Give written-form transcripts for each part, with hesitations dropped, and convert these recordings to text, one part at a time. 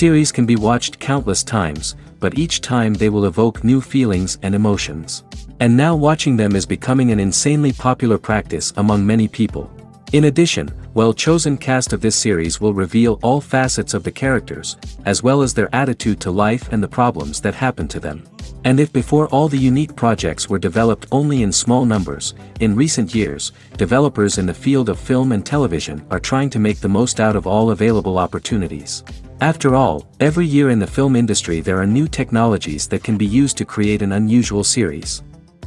Series can be watched countless times, but each time they will evoke new feelings and emotions. And now watching them is becoming an insanely popular practice among many people. In addition, well-chosen cast of this series will reveal all facets of the characters, as well as their attitude to life and the problems that happen to them. And if before all the unique projects were developed only in small numbers, in recent years, developers in the field of film and television are trying to make the most out of all available opportunities. After all, every year in the film industry there are new technologies that can be used to create an unusual series.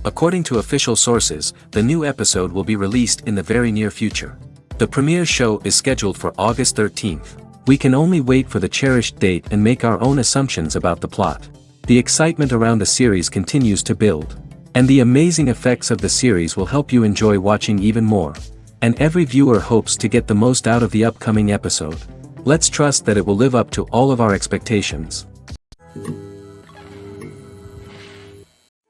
According to official sources, the new episode will be released in the very near future. The premiere show is scheduled for August 13th. We can only wait for the cherished date and make our own assumptions about the plot. The excitement around the series continues to build. And the amazing effects of the series will help you enjoy watching even more. And every viewer hopes to get the most out of the upcoming episode. Let's trust that it will live up to all of our expectations.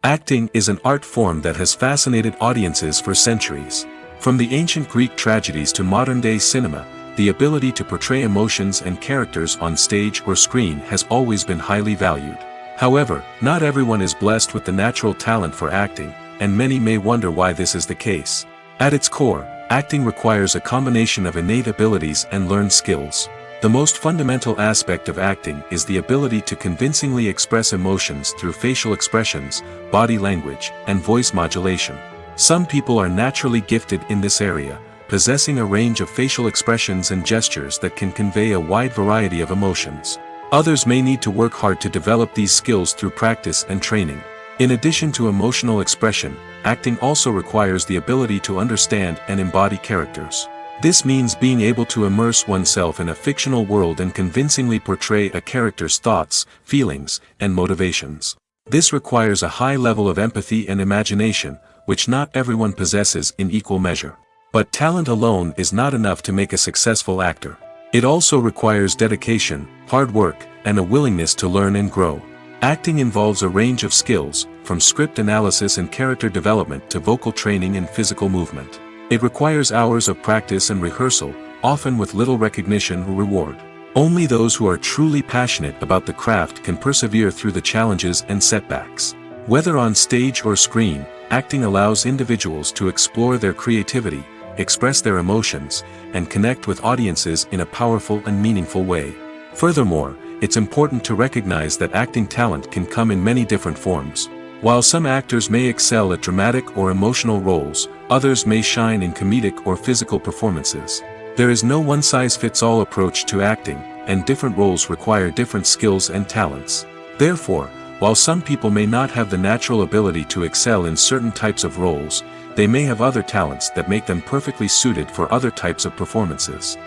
Acting is an art form that has fascinated audiences for centuries. From the ancient Greek tragedies to modern-day cinema, the ability to portray emotions and characters on stage or screen has always been highly valued. However, not everyone is blessed with the natural talent for acting, and many may wonder why this is the case. At its core, acting requires a combination of innate abilities and learned skills. The most fundamental aspect of acting is the ability to convincingly express emotions through facial expressions, body language, and voice modulation. Some people are naturally gifted in this area, possessing a range of facial expressions and gestures that can convey a wide variety of emotions. Others may need to work hard to develop these skills through practice and training. In addition to emotional expression, acting also requires the ability to understand and embody characters. This means being able to immerse oneself in a fictional world and convincingly portray a character's thoughts, feelings, and motivations. This requires a high level of empathy and imagination, which not everyone possesses in equal measure. But talent alone is not enough to make a successful actor. It also requires dedication, hard work, and a willingness to learn and grow. Acting involves a range of skills, from script analysis and character development to vocal training and physical movement. It requires hours of practice and rehearsal, often with little recognition or reward. Only those who are truly passionate about the craft can persevere through the challenges and setbacks. Whether on stage or screen, acting allows individuals to explore their creativity, express their emotions, and connect with audiences in a powerful and meaningful way. Furthermore, it's important to recognize that acting talent can come in many different forms. While some actors may excel at dramatic or emotional roles, others may shine in comedic or physical performances. There is no one-size-fits-all approach to acting, and different roles require different skills and talents. Therefore, while some people may not have the natural ability to excel in certain types of roles, they may have other talents that make them perfectly suited for other types of performances.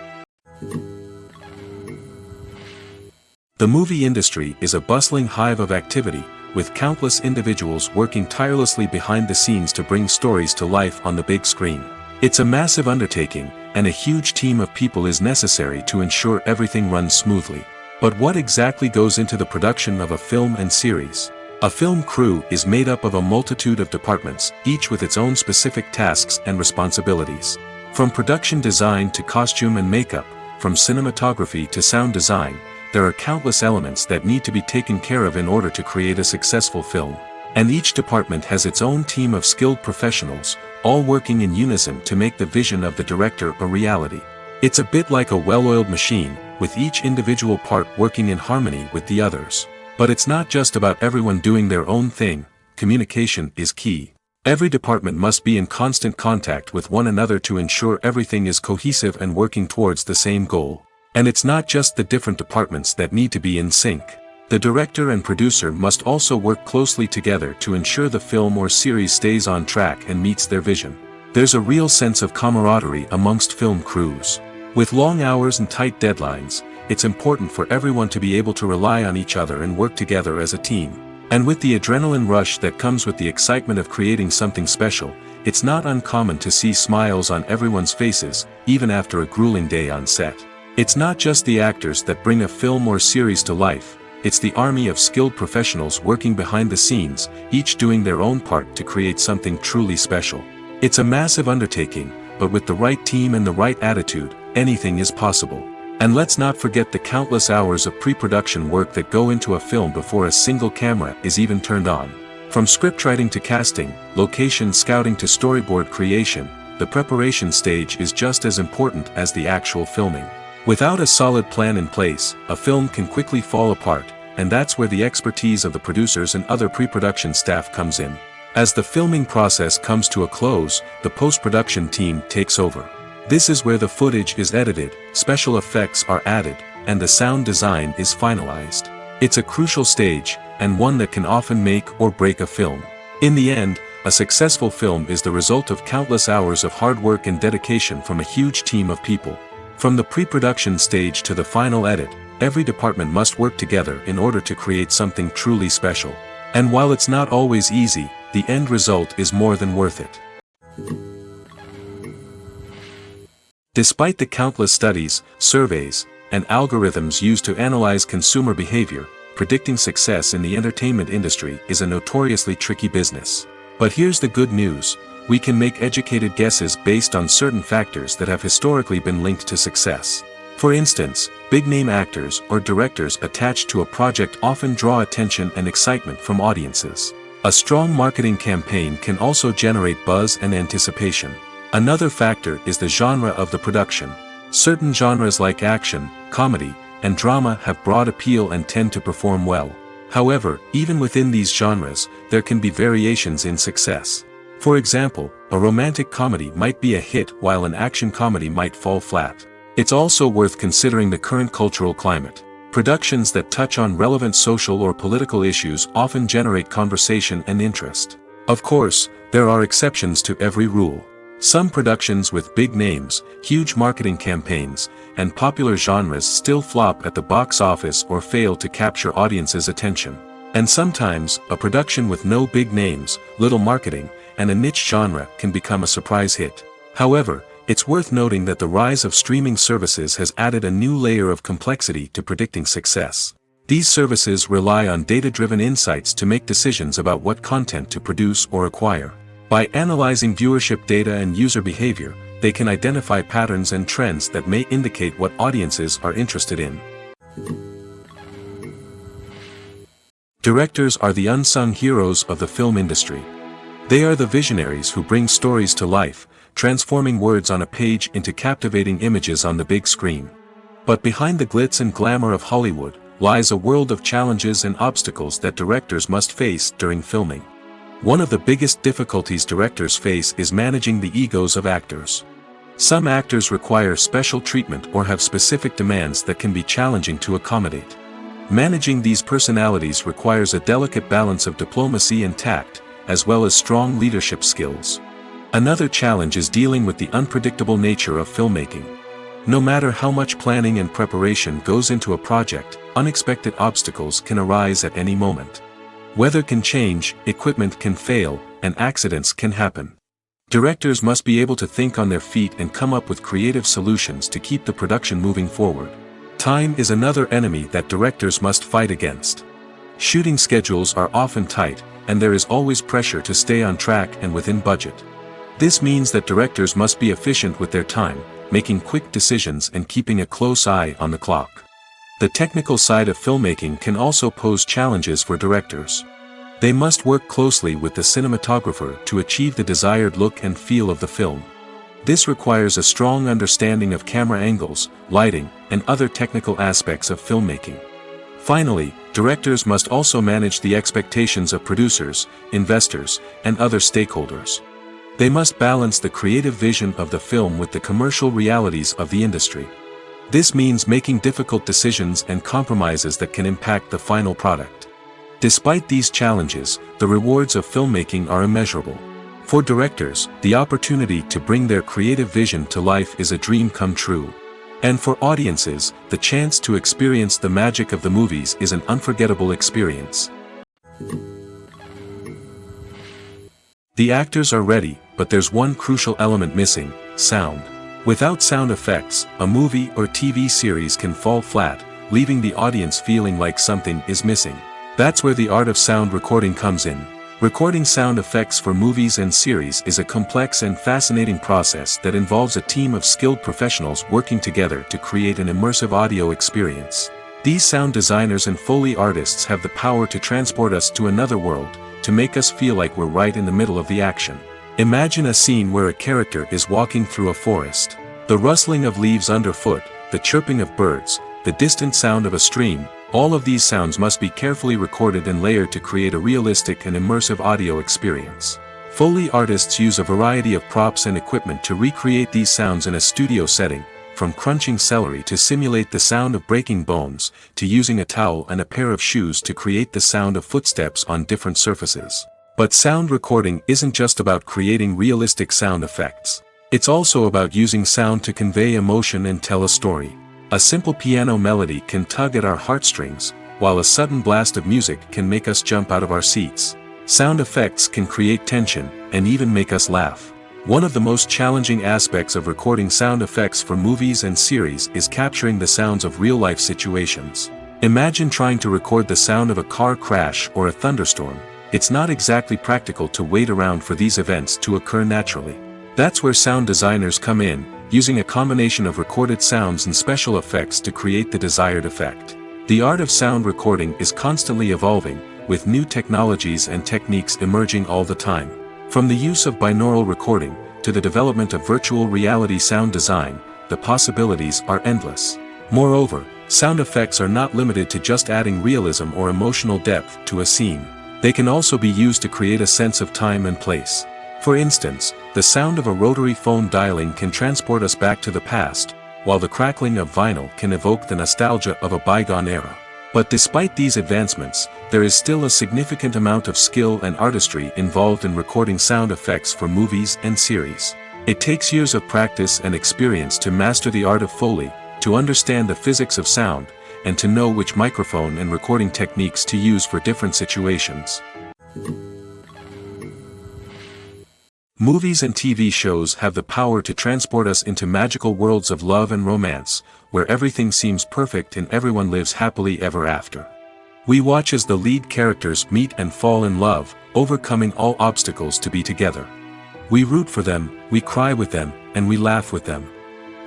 The movie industry is a bustling hive of activity, with countless individuals working tirelessly behind the scenes to bring stories to life on the big screen. It's a massive undertaking, and a huge team of people is necessary to ensure everything runs smoothly. But what exactly goes into the production of a film and series? A film crew is made up of a multitude of departments, each with its own specific tasks and responsibilities. From production design to costume and makeup, from cinematography to sound design, there are countless elements that need to be taken care of in order to create a successful film. And each department has its own team of skilled professionals, all working in unison to make the vision of the director a reality. It's a bit like a well-oiled machine, with each individual part working in harmony with the others. But it's not just about everyone doing their own thing. Communication is key. Every department must be in constant contact with one another to ensure everything is cohesive and working towards the same goal. And it's not just the different departments that need to be in sync. The director and producer must also work closely together to ensure the film or series stays on track and meets their vision. There's a real sense of camaraderie amongst film crews. With long hours and tight deadlines, it's important for everyone to be able to rely on each other and work together as a team. And with the adrenaline rush that comes with the excitement of creating something special, it's not uncommon to see smiles on everyone's faces, even after a grueling day on set. It's not just the actors that bring a film or series to life, it's the army of skilled professionals working behind the scenes, each doing their own part to create something truly special. It's a massive undertaking, but with the right team and the right attitude, anything is possible. And let's not forget the countless hours of pre-production work that go into a film before a single camera is even turned on. From scriptwriting to casting, location scouting to storyboard creation, the preparation stage is just as important as the actual filming. Without a solid plan in place, a film can quickly fall apart, and that's where the expertise of the producers and other pre-production staff comes in. As the filming process comes to a close, the post-production team takes over. This is where the footage is edited, special effects are added, and the sound design is finalized. It's a crucial stage, and one that can often make or break a film. In the end, a successful film is the result of countless hours of hard work and dedication from a huge team of people. From the pre-production stage to the final edit, every department must work together in order to create something truly special. And while it's not always easy, the end result is more than worth it. Despite the countless studies, surveys, and algorithms used to analyze consumer behavior, predicting success in the entertainment industry is a notoriously tricky business. But here's the good news: we can make educated guesses based on certain factors that have historically been linked to success. For instance, big-name actors or directors attached to a project often draw attention and excitement from audiences. A strong marketing campaign can also generate buzz and anticipation. Another factor is the genre of the production. Certain genres like action, comedy, and drama have broad appeal and tend to perform well. However, even within these genres, there can be variations in success. For example, a romantic comedy might be a hit while an action comedy might fall flat. It's also worth considering the current cultural climate. Productions that touch on relevant social or political issues often generate conversation and interest. Of course, there are exceptions to every rule. Some productions with big names, huge marketing campaigns, and popular genres still flop at the box office or fail to capture audiences' attention. And sometimes, a production with no big names, little marketing, and a niche genre can become a surprise hit. However, it's worth noting that the rise of streaming services has added a new layer of complexity to predicting success. These services rely on data-driven insights to make decisions about what content to produce or acquire. By analyzing viewership data and user behavior, they can identify patterns and trends that may indicate what audiences are interested in. Directors are the unsung heroes of the film industry. They are the visionaries who bring stories to life, transforming words on a page into captivating images on the big screen. But behind the glitz and glamour of Hollywood, lies a world of challenges and obstacles that directors must face during filming. One of the biggest difficulties directors face is managing the egos of actors. Some actors require special treatment or have specific demands that can be challenging to accommodate. Managing these personalities requires a delicate balance of diplomacy and tact, as well as strong leadership skills. Another challenge is dealing with the unpredictable nature of filmmaking. No matter how much planning and preparation goes into a project, unexpected obstacles can arise at any moment. Weather can change, equipment can fail, and accidents can happen. Directors must be able to think on their feet and come up with creative solutions to keep the production moving forward. Time is another enemy that directors must fight against. Shooting schedules are often tight, and there is always pressure to stay on track and within budget. This means that directors must be efficient with their time, making quick decisions and keeping a close eye on the clock. The technical side of filmmaking can also pose challenges for directors. They must work closely with the cinematographer to achieve the desired look and feel of the film. This requires a strong understanding of camera angles, lighting, and other technical aspects of filmmaking. Finally, directors must also manage the expectations of producers, investors, and other stakeholders. They must balance the creative vision of the film with the commercial realities of the industry. This means making difficult decisions and compromises that can impact the final product. Despite these challenges, the rewards of filmmaking are immeasurable. For directors, the opportunity to bring their creative vision to life is a dream come true. And for audiences, the chance to experience the magic of the movies is an unforgettable experience. The actors are ready, but there's one crucial element missing: sound. Without sound effects, a movie or TV series can fall flat, leaving the audience feeling like something is missing. That's where the art of sound recording comes in. Recording sound effects for movies and series is a complex and fascinating process that involves a team of skilled professionals working together to create an immersive audio experience. These sound designers and Foley artists have the power to transport us to another world, to make us feel like we're right in the middle of the action. Imagine a scene where a character is walking through a forest. The rustling of leaves underfoot, the chirping of birds, the distant sound of a stream, all of these sounds must be carefully recorded and layered to create a realistic and immersive audio experience. Foley artists use a variety of props and equipment to recreate these sounds in a studio setting, from crunching celery to simulate the sound of breaking bones, to using a towel and a pair of shoes to create the sound of footsteps on different surfaces. But sound recording isn't just about creating realistic sound effects. It's also about using sound to convey emotion and tell a story. A simple piano melody can tug at our heartstrings, while a sudden blast of music can make us jump out of our seats. Sound effects can create tension, and even make us laugh. One of the most challenging aspects of recording sound effects for movies and series is capturing the sounds of real-life situations. Imagine trying to record the sound of a car crash or a thunderstorm. It's not exactly practical to wait around for these events to occur naturally. That's where sound designers come in, using a combination of recorded sounds and special effects to create the desired effect. The art of sound recording is constantly evolving, with new technologies and techniques emerging all the time. From the use of binaural recording, to the development of virtual reality sound design, the possibilities are endless. Moreover, sound effects are not limited to just adding realism or emotional depth to a scene. They can also be used to create a sense of time and place. For instance, the sound of a rotary phone dialing can transport us back to the past, while the crackling of vinyl can evoke the nostalgia of a bygone era. But despite these advancements, there is still a significant amount of skill and artistry involved in recording sound effects for movies and series. It takes years of practice and experience to master the art of Foley, to understand the physics of sound, and to know which microphone and recording techniques to use for different situations. Movies and TV shows have the power to transport us into magical worlds of love and romance, where everything seems perfect and everyone lives happily ever after. We watch as the lead characters meet and fall in love, overcoming all obstacles to be together. We root for them, we cry with them, and we laugh with them.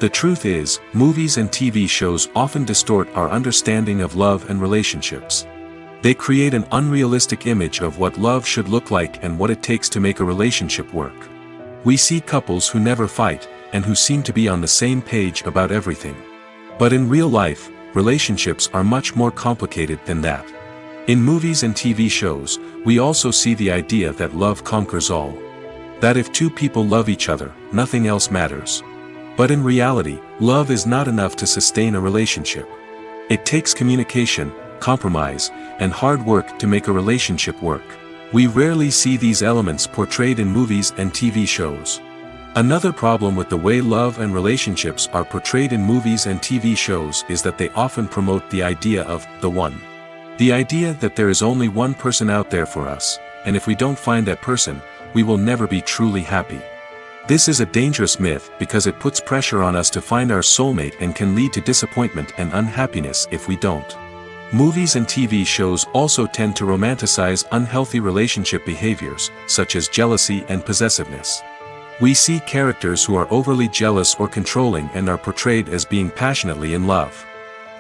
The truth is, movies and TV shows often distort our understanding of love and relationships. They create an unrealistic image of what love should look like and what it takes to make a relationship work. We see couples who never fight, and who seem to be on the same page about everything. But in real life, relationships are much more complicated than that. In movies and TV shows, we also see the idea that love conquers all. That if two people love each other, nothing else matters. But in reality, love is not enough to sustain a relationship. It takes communication, compromise, and hard work to make a relationship work. We rarely see these elements portrayed in movies and TV shows. Another problem with the way love and relationships are portrayed in movies and TV shows is that they often promote the idea of the one. The idea that there is only one person out there for us, and if we don't find that person, we will never be truly happy. This is a dangerous myth because it puts pressure on us to find our soulmate and can lead to disappointment and unhappiness if we don't. Movies and TV shows also tend to romanticize unhealthy relationship behaviors, such as jealousy and possessiveness. We see characters who are overly jealous or controlling and are portrayed as being passionately in love.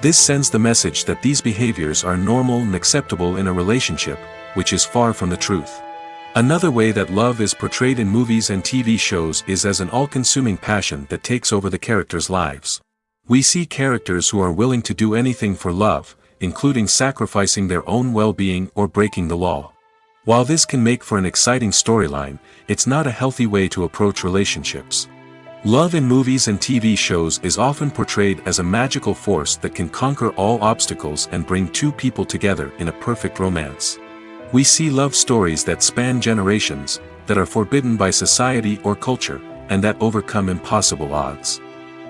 This sends the message that these behaviors are normal and acceptable in a relationship, which is far from the truth. Another way that love is portrayed in movies and TV shows is as an all-consuming passion that takes over the characters' lives. We see characters who are willing to do anything for love, including sacrificing their own well-being or breaking the law. While this can make for an exciting storyline, it's not a healthy way to approach relationships. Love in movies and TV shows is often portrayed as a magical force that can conquer all obstacles and bring two people together in a perfect romance. We see love stories that span generations, that are forbidden by society or culture, and that overcome impossible odds.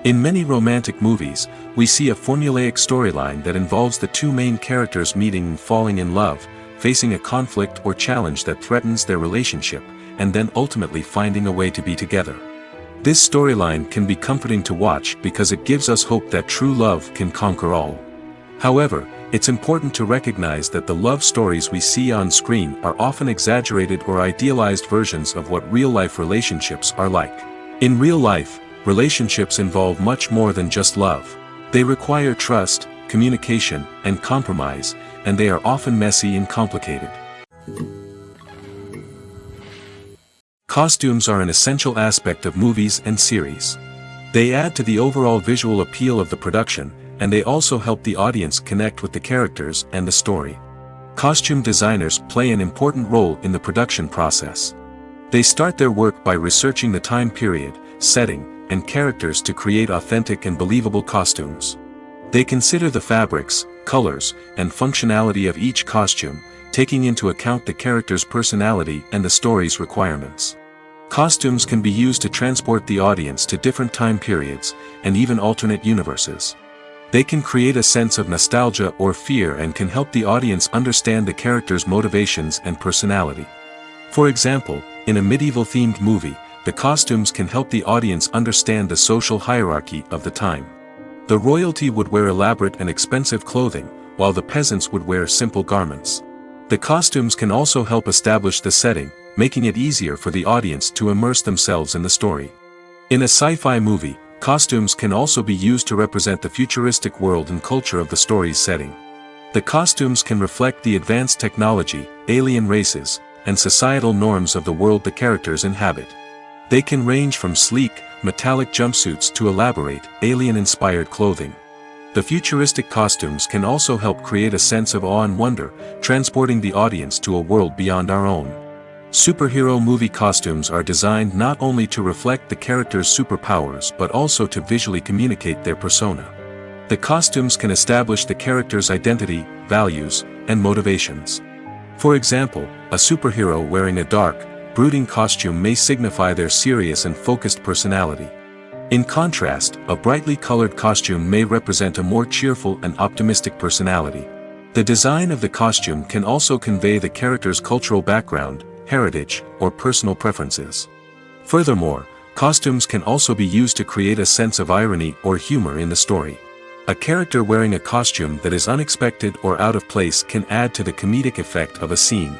In many romantic movies, we see a formulaic storyline that involves the two main characters meeting and falling in love, facing a conflict or challenge that threatens their relationship, and then ultimately finding a way to be together. This storyline can be comforting to watch because it gives us hope that true love can conquer all. However, it's important to recognize that the love stories we see on screen are often exaggerated or idealized versions of what real-life relationships are like. In real life, relationships involve much more than just love. They require trust, communication, and compromise, and they are often messy and complicated. Costumes are an essential aspect of movies and series. They add to the overall visual appeal of the production, and they also help the audience connect with the characters and the story. Costume designers play an important role in the production process. They start their work by researching the time period, setting, and characters to create authentic and believable costumes. They consider the fabrics, colors, and functionality of each costume, taking into account the character's personality and the story's requirements. Costumes can be used to transport the audience to different time periods, and even alternate universes. They can create a sense of nostalgia or fear and can help the audience understand the character's motivations and personality. For example, in a medieval-themed movie, the costumes can help the audience understand the social hierarchy of the time. The royalty would wear elaborate and expensive clothing, while the peasants would wear simple garments. The costumes can also help establish the setting, making it easier for the audience to immerse themselves in the story. In a sci-fi movie, costumes can also be used to represent the futuristic world and culture of the story's setting. The costumes can reflect the advanced technology, alien races, and societal norms of the world the characters inhabit. They can range from sleek, metallic jumpsuits to elaborate, alien-inspired clothing. The futuristic costumes can also help create a sense of awe and wonder, transporting the audience to a world beyond our own. Superhero movie costumes are designed not only to reflect the character's superpowers but also to visually communicate their persona. The costumes can establish the character's identity, values, and motivations. For example, a superhero wearing a dark, brooding costume may signify their serious and focused personality. In contrast, a brightly colored costume may represent a more cheerful and optimistic personality. The design of the costume can also convey the character's cultural background, heritage, or personal preferences. Furthermore, costumes can also be used to create a sense of irony or humor in the story. A character wearing a costume that is unexpected or out of place can add to the comedic effect of a scene.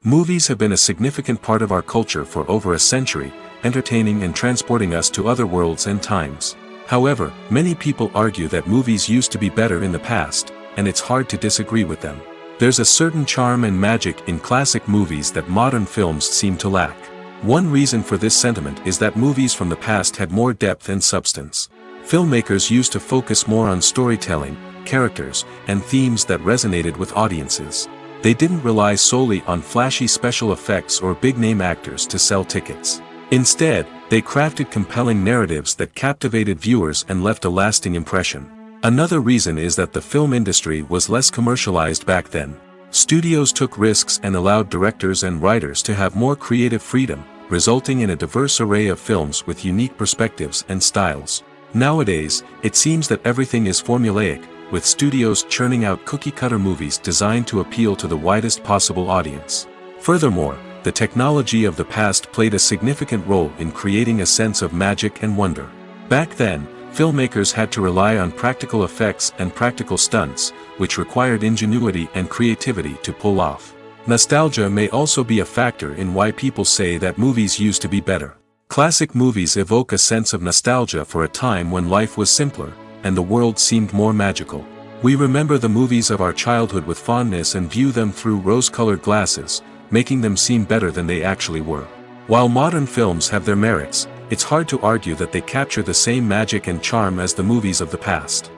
Movies have been a significant part of our culture for over a century, entertaining and transporting us to other worlds and times. However, many people argue that movies used to be better in the past, and it's hard to disagree with them. There's a certain charm and magic in classic movies that modern films seem to lack. One reason for this sentiment is that movies from the past had more depth and substance. Filmmakers used to focus more on storytelling, characters, and themes that resonated with audiences. They didn't rely solely on flashy special effects or big-name actors to sell tickets. Instead, they crafted compelling narratives that captivated viewers and left a lasting impression. Another reason is that the film industry was less commercialized back then. Studios took risks and allowed directors and writers to have more creative freedom, resulting in a diverse array of films with unique perspectives and styles. Nowadays, it seems that everything is formulaic, with studios churning out cookie-cutter movies designed to appeal to the widest possible audience. Furthermore, the technology of the past played a significant role in creating a sense of magic and wonder. Back then, filmmakers had to rely on practical effects and practical stunts, which required ingenuity and creativity to pull off. Nostalgia may also be a factor in why people say that movies used to be better. Classic movies evoke a sense of nostalgia for a time when life was simpler, and the world seemed more magical. We remember the movies of our childhood with fondness and view them through rose-colored glasses, making them seem better than they actually were. While modern films have their merits, it's hard to argue that they capture the same magic and charm as the movies of the past.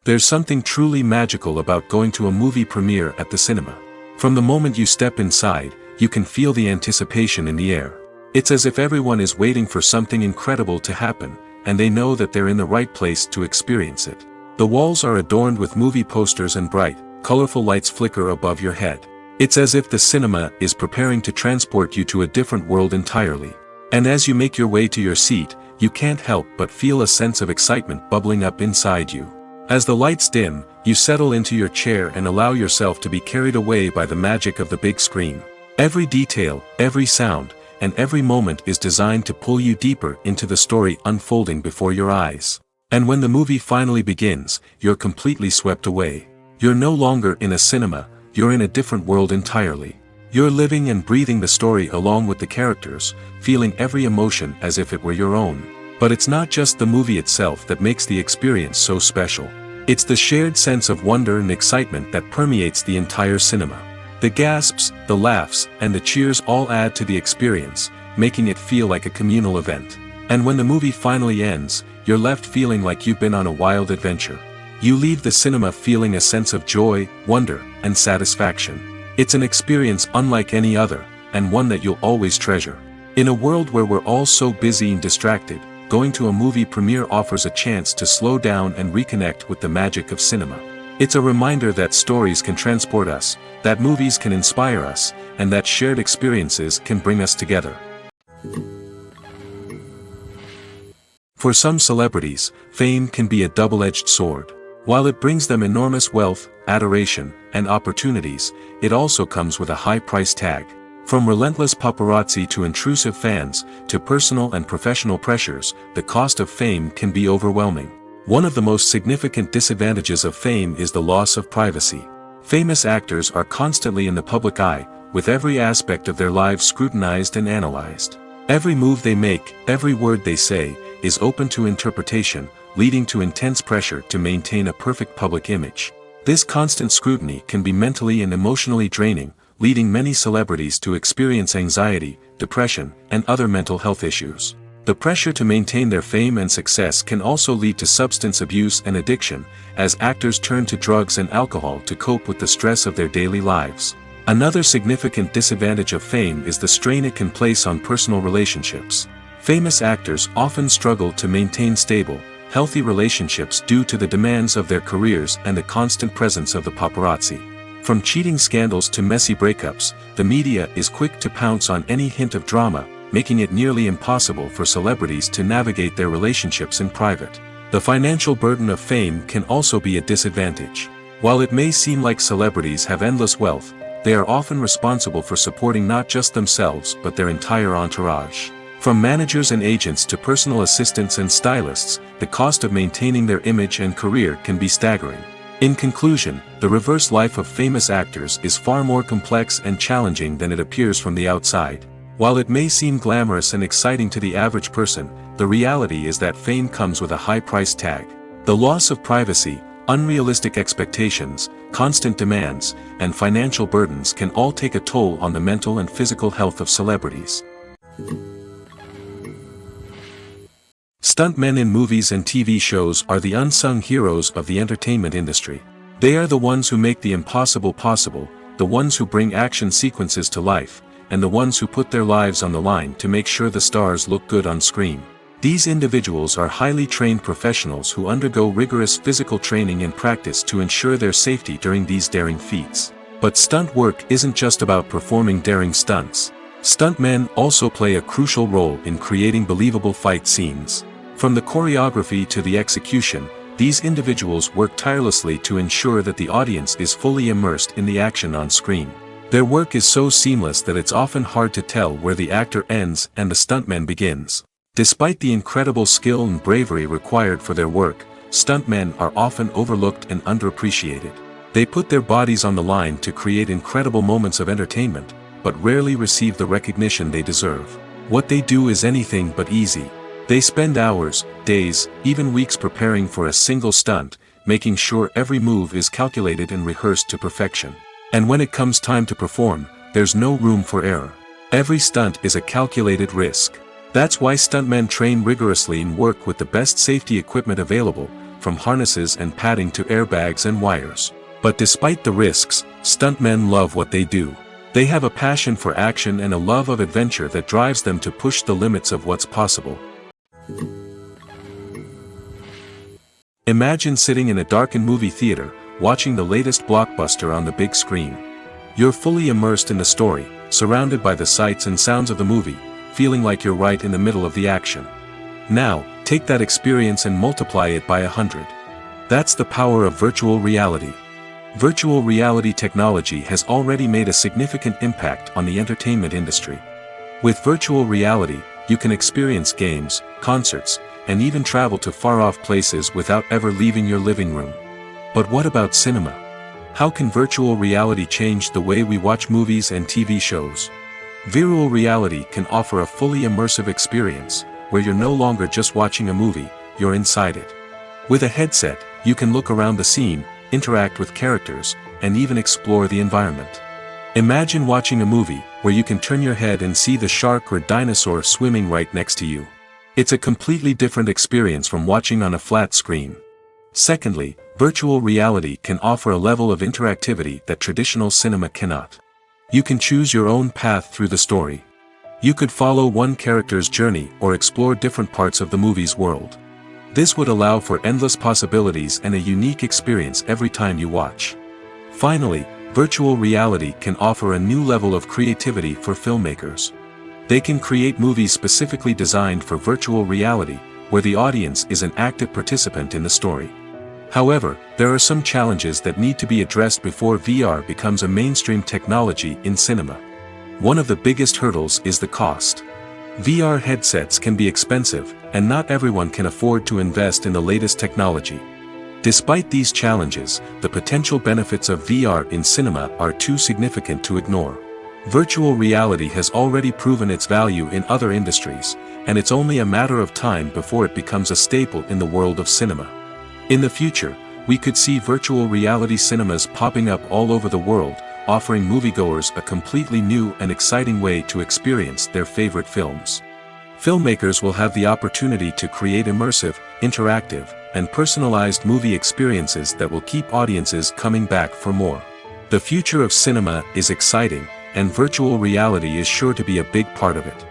There's something truly magical about going to a movie premiere at the cinema. From the moment you step inside, you can feel the anticipation in the air. It's as if everyone is waiting for something incredible to happen, and they know that they're in the right place to experience it. The walls are adorned with movie posters and bright, colorful lights flicker above your head. It's as if the cinema is preparing to transport you to a different world entirely. And as you make your way to your seat, you can't help but feel a sense of excitement bubbling up inside you. As the lights dim, you settle into your chair and allow yourself to be carried away by the magic of the big screen. Every detail, every sound, and every moment is designed to pull you deeper into the story unfolding before your eyes. And when the movie finally begins, you're completely swept away. You're no longer in a cinema, you're in a different world entirely. You're living and breathing the story along with the characters, feeling every emotion as if it were your own. But it's not just the movie itself that makes the experience so special. It's the shared sense of wonder and excitement that permeates the entire cinema. The gasps, the laughs, and the cheers all add to the experience, making it feel like a communal event. And when the movie finally ends, you're left feeling like you've been on a wild adventure. You leave the cinema feeling a sense of joy, wonder, and satisfaction. It's an experience unlike any other, and one that you'll always treasure. In a world where we're all so busy and distracted, going to a movie premiere offers a chance to slow down and reconnect with the magic of cinema. It's a reminder that stories can transport us, that movies can inspire us, and that shared experiences can bring us together. For some celebrities, fame can be a double-edged sword. While it brings them enormous wealth, adoration, and opportunities, it also comes with a high price tag. From relentless paparazzi to intrusive fans, to personal and professional pressures, the cost of fame can be overwhelming. One of the most significant disadvantages of fame is the loss of privacy. Famous actors are constantly in the public eye, with every aspect of their lives scrutinized and analyzed. Every move they make, every word they say, is open to interpretation, leading to intense pressure to maintain a perfect public image. This constant scrutiny can be mentally and emotionally draining, leading many celebrities to experience anxiety, depression, and other mental health issues. The pressure to maintain their fame and success can also lead to substance abuse and addiction, as actors turn to drugs and alcohol to cope with the stress of their daily lives. Another significant disadvantage of fame is the strain it can place on personal relationships. Famous actors often struggle to maintain stable, healthy relationships due to the demands of their careers and the constant presence of the paparazzi. From cheating scandals to messy breakups, the media is quick to pounce on any hint of drama, making it nearly impossible for celebrities to navigate their relationships in private. The financial burden of fame can also be a disadvantage. While it may seem like celebrities have endless wealth, they are often responsible for supporting not just themselves but their entire entourage. From managers and agents to personal assistants and stylists, the cost of maintaining their image and career can be staggering. In conclusion, the reverse life of famous actors is far more complex and challenging than it appears from the outside. While it may seem glamorous and exciting to the average person, the reality is that fame comes with a high price tag. The loss of privacy, unrealistic expectations, constant demands, and financial burdens can all take a toll on the mental and physical health of celebrities. Stuntmen in movies and TV shows are the unsung heroes of the entertainment industry. They are the ones who make the impossible possible, the ones who bring action sequences to life, and the ones who put their lives on the line to make sure the stars look good on screen. These individuals are highly trained professionals who undergo rigorous physical training and practice to ensure their safety during these daring feats. But stunt work isn't just about performing daring stunts. Stuntmen also play a crucial role in creating believable fight scenes. From the choreography to the execution, these individuals work tirelessly to ensure that the audience is fully immersed in the action on screen. Their work is so seamless that it's often hard to tell where the actor ends and the stuntman begins. Despite the incredible skill and bravery required for their work, stuntmen are often overlooked and underappreciated. They put their bodies on the line to create incredible moments of entertainment, but rarely receive the recognition they deserve. What they do is anything but easy. They spend hours, days, even weeks preparing for a single stunt, making sure every move is calculated and rehearsed to perfection. And when it comes time to perform, there's no room for error. Every stunt is a calculated risk. That's why stuntmen train rigorously and work with the best safety equipment available, from harnesses and padding to airbags and wires. But despite the risks, stuntmen love what they do. They have a passion for action and a love of adventure that drives them to push the limits of what's possible. Imagine sitting in a darkened movie theater, watching the latest blockbuster on the big screen. You're fully immersed in the story, surrounded by the sights and sounds of the movie, feeling like you're right in the middle of the action. Now, take that experience and multiply it by 100. That's the power of virtual reality. Virtual reality technology has already made a significant impact on the entertainment industry. With virtual reality, you can experience games, concerts, and even travel to far-off places without ever leaving your living room. But what about cinema? How can virtual reality change the way we watch movies and TV shows? Virtual reality can offer a fully immersive experience, where you're no longer just watching a movie, you're inside it. With a headset, you can look around the scene, interact with characters, and even explore the environment. Imagine watching a movie, where you can turn your head and see the shark or dinosaur swimming right next to you. It's a completely different experience from watching on a flat screen. Secondly, virtual reality can offer a level of interactivity that traditional cinema cannot. You can choose your own path through the story. You could follow one character's journey or explore different parts of the movie's world. This would allow for endless possibilities and a unique experience every time you watch. Finally, virtual reality can offer a new level of creativity for filmmakers. They can create movies specifically designed for virtual reality, where the audience is an active participant in the story. However, there are some challenges that need to be addressed before VR becomes a mainstream technology in cinema. One of the biggest hurdles is the cost. VR headsets can be expensive, and not everyone can afford to invest in the latest technology. Despite these challenges, the potential benefits of VR in cinema are too significant to ignore. Virtual reality has already proven its value in other industries, and it's only a matter of time before it becomes a staple in the world of cinema. In the future, we could see virtual reality cinemas popping up all over the world, offering moviegoers a completely new and exciting way to experience their favorite films. Filmmakers will have the opportunity to create immersive, interactive, and personalized movie experiences that will keep audiences coming back for more. The future of cinema is exciting, and virtual reality is sure to be a big part of it.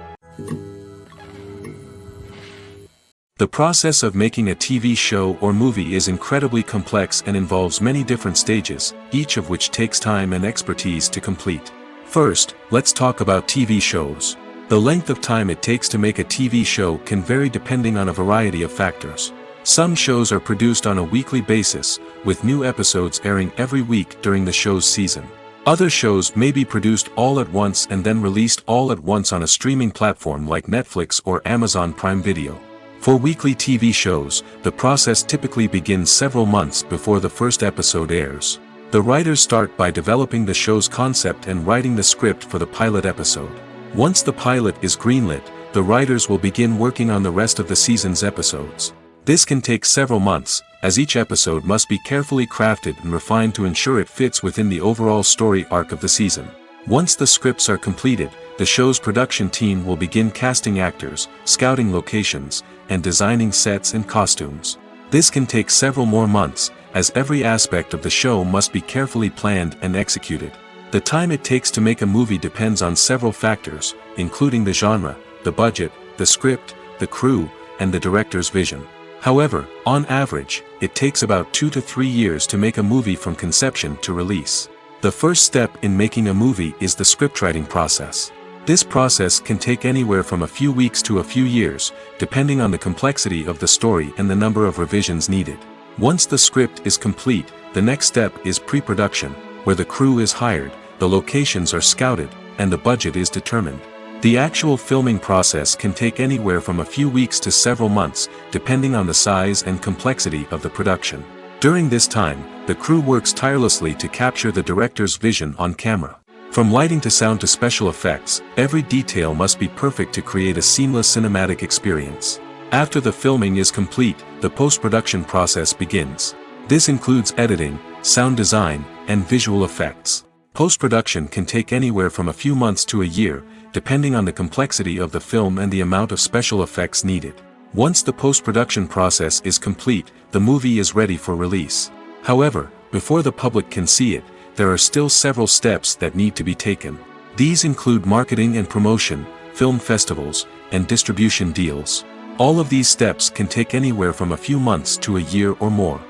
The process of making a TV show or movie is incredibly complex and involves many different stages, each of which takes time and expertise to complete. First, let's talk about TV shows. The length of time it takes to make a TV show can vary depending on a variety of factors. Some shows are produced on a weekly basis, with new episodes airing every week during the show's season. Other shows may be produced all at once and then released all at once on a streaming platform like Netflix or Amazon Prime Video. For weekly TV shows, the process typically begins several months before the first episode airs. The writers start by developing the show's concept and writing the script for the pilot episode. Once the pilot is greenlit, the writers will begin working on the rest of the season's episodes. This can take several months, as each episode must be carefully crafted and refined to ensure it fits within the overall story arc of the season. Once the scripts are completed, the show's production team will begin casting actors, scouting locations, and designing sets and costumes. This can take several more months, as every aspect of the show must be carefully planned and executed. The time it takes to make a movie depends on several factors, including the genre, the budget, the script, the crew, and the director's vision. However, on average, it takes about 2 to 3 years to make a movie from conception to release. The first step in making a movie is the scriptwriting process. This process can take anywhere from a few weeks to a few years, depending on the complexity of the story and the number of revisions needed. Once the script is complete, the next step is pre-production, where the crew is hired, the locations are scouted, and the budget is determined. The actual filming process can take anywhere from a few weeks to several months, depending on the size and complexity of the production. During this time, the crew works tirelessly to capture the director's vision on camera. From lighting to sound to special effects, every detail must be perfect to create a seamless cinematic experience. After the filming is complete, the post-production process begins. This includes editing, sound design, and visual effects. Post-production can take anywhere from a few months to a year, depending on the complexity of the film and the amount of special effects needed. Once the post-production process is complete, the movie is ready for release. However, before the public can see it, there are still several steps that need to be taken. These include marketing and promotion, film festivals, and distribution deals. All of these steps can take anywhere from a few months to a year or more.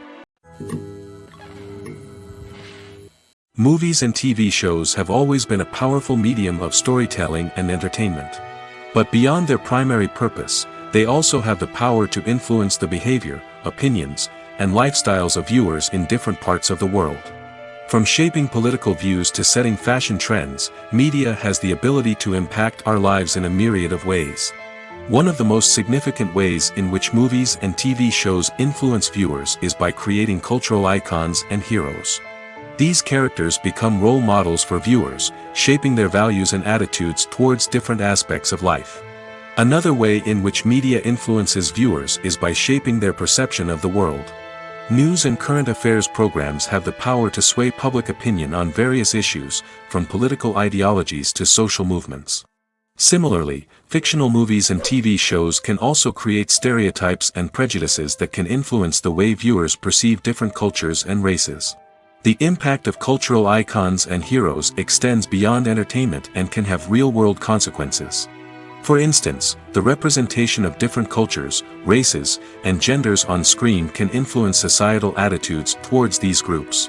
Movies and TV shows have always been a powerful medium of storytelling and entertainment. But beyond their primary purpose, they also have the power to influence the behavior, opinions, and lifestyles of viewers in different parts of the world. From shaping political views to setting fashion trends, media has the ability to impact our lives in a myriad of ways. One of the most significant ways in which movies and TV shows influence viewers is by creating cultural icons and heroes. These characters become role models for viewers, shaping their values and attitudes towards different aspects of life. Another way in which media influences viewers is by shaping their perception of the world. News and current affairs programs have the power to sway public opinion on various issues, from political ideologies to social movements. Similarly, fictional movies and TV shows can also create stereotypes and prejudices that can influence the way viewers perceive different cultures and races. The impact of cultural icons and heroes extends beyond entertainment and can have real-world consequences. For instance, the representation of different cultures, races, and genders on screen can influence societal attitudes towards these groups.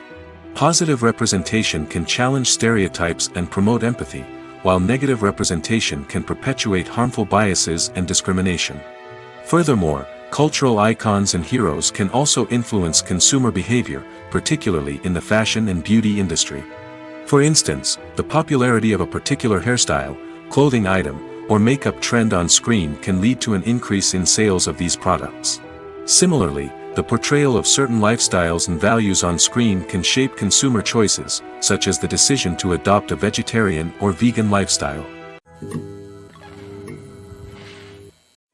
Positive representation can challenge stereotypes and promote empathy, while negative representation can perpetuate harmful biases and discrimination. Furthermore, cultural icons and heroes can also influence consumer behavior, particularly in the fashion and beauty industry. For instance, the popularity of a particular hairstyle, clothing item, or makeup trend on screen can lead to an increase in sales of these products. Similarly, the portrayal of certain lifestyles and values on screen can shape consumer choices, such as the decision to adopt a vegetarian or vegan lifestyle.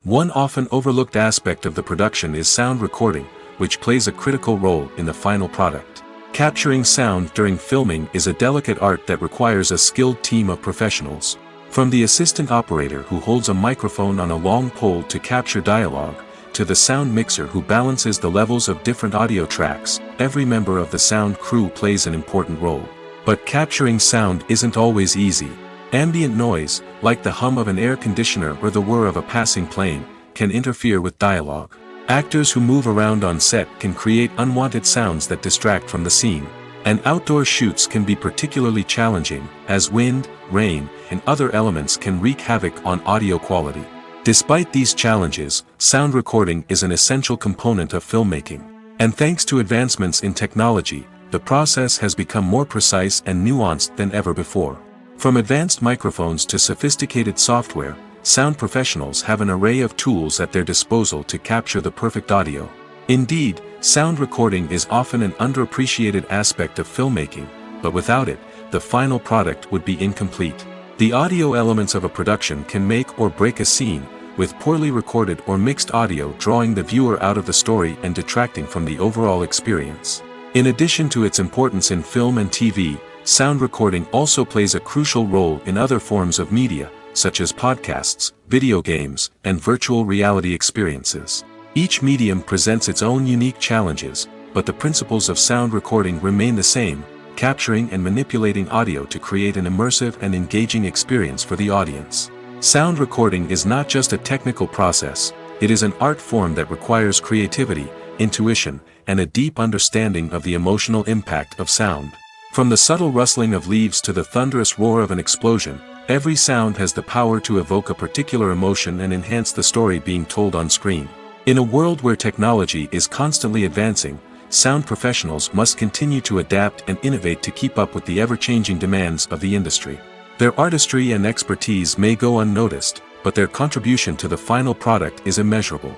One often overlooked aspect of the production is sound recording, which plays a critical role in the final product. Capturing sound during filming is a delicate art that requires a skilled team of professionals. From the assistant operator who holds a microphone on a long pole to capture dialogue, to the sound mixer who balances the levels of different audio tracks, every member of the sound crew plays an important role. But capturing sound isn't always easy. Ambient noise, like the hum of an air conditioner or the whir of a passing plane, can interfere with dialogue. Actors who move around on set can create unwanted sounds that distract from the scene. And outdoor shoots can be particularly challenging, as wind, rain, and other elements can wreak havoc on audio quality. Despite these challenges, sound recording is an essential component of filmmaking. And thanks to advancements in technology, the process has become more precise and nuanced than ever before. From advanced microphones to sophisticated software, sound professionals have an array of tools at their disposal to capture the perfect audio. Indeed, sound recording is often an underappreciated aspect of filmmaking, but without it, the final product would be incomplete. The audio elements of a production can make or break a scene, with poorly recorded or mixed audio drawing the viewer out of the story and detracting from the overall experience. In addition to its importance in film and TV, sound recording also plays a crucial role in other forms of media, such as podcasts, video games, and virtual reality experiences. Each medium presents its own unique challenges, but the principles of sound recording remain the same, capturing and manipulating audio to create an immersive and engaging experience for the audience. Sound recording is not just a technical process, it is an art form that requires creativity, intuition, and a deep understanding of the emotional impact of sound. From the subtle rustling of leaves to the thunderous roar of an explosion, every sound has the power to evoke a particular emotion and enhance the story being told on screen. In a world where technology is constantly advancing, sound professionals must continue to adapt and innovate to keep up with the ever-changing demands of the industry. Their artistry and expertise may go unnoticed, but their contribution to the final product is immeasurable.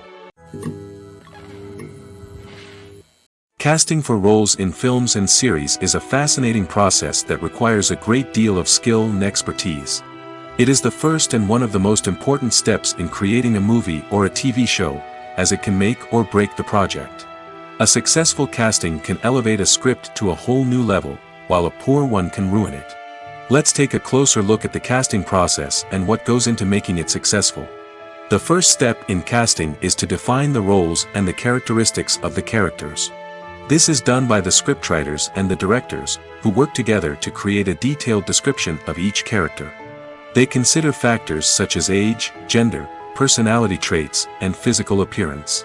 Casting for roles in films and series is a fascinating process that requires a great deal of skill and expertise. It is the first and one of the most important steps in creating a movie or a TV show, as it can make or break the project. A successful casting can elevate a script to a whole new level, while a poor one can ruin it. Let's take a closer look at the casting process and what goes into making it successful. The first step in casting is to define the roles and the characteristics of the characters. This is done by the scriptwriters and the directors, who work together to create a detailed description of each character. They consider factors such as age, gender, personality traits, and physical appearance.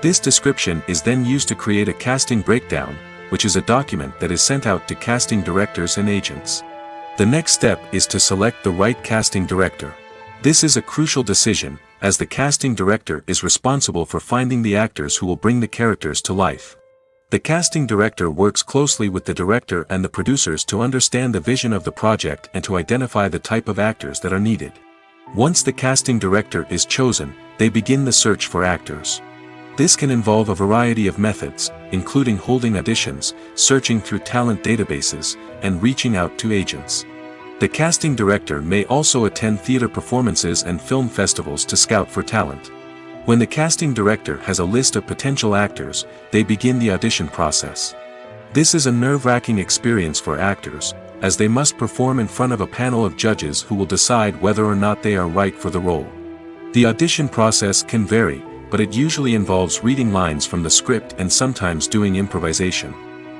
This description is then used to create a casting breakdown, which is a document that is sent out to casting directors and agents. The next step is to select the right casting director. This is a crucial decision, as the casting director is responsible for finding the actors who will bring the characters to life. The casting director works closely with the director and the producers to understand the vision of the project and to identify the type of actors that are needed. Once the casting director is chosen, they begin the search for actors. This can involve a variety of methods, including holding auditions, searching through talent databases, and reaching out to agents. The casting director may also attend theater performances and film festivals to scout for talent. When the casting director has a list of potential actors, they begin the audition process. This is a nerve-wracking experience for actors, as they must perform in front of a panel of judges who will decide whether or not they are right for the role. The audition process can vary, but it usually involves reading lines from the script and sometimes doing improvisation.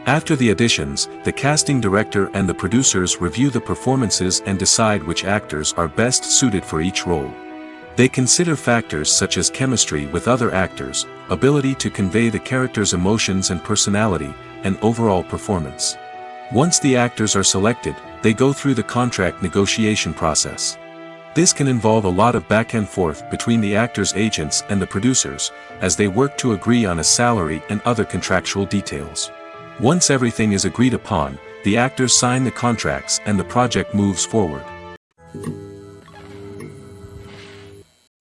After the auditions, the casting director and the producers review the performances and decide which actors are best suited for each role. They consider factors such as chemistry with other actors, ability to convey the character's emotions and personality, and overall performance. Once the actors are selected, they go through the contract negotiation process. This can involve a lot of back and forth between the actors' agents and the producers, as they work to agree on a salary and other contractual details. Once everything is agreed upon, the actors sign the contracts and the project moves forward.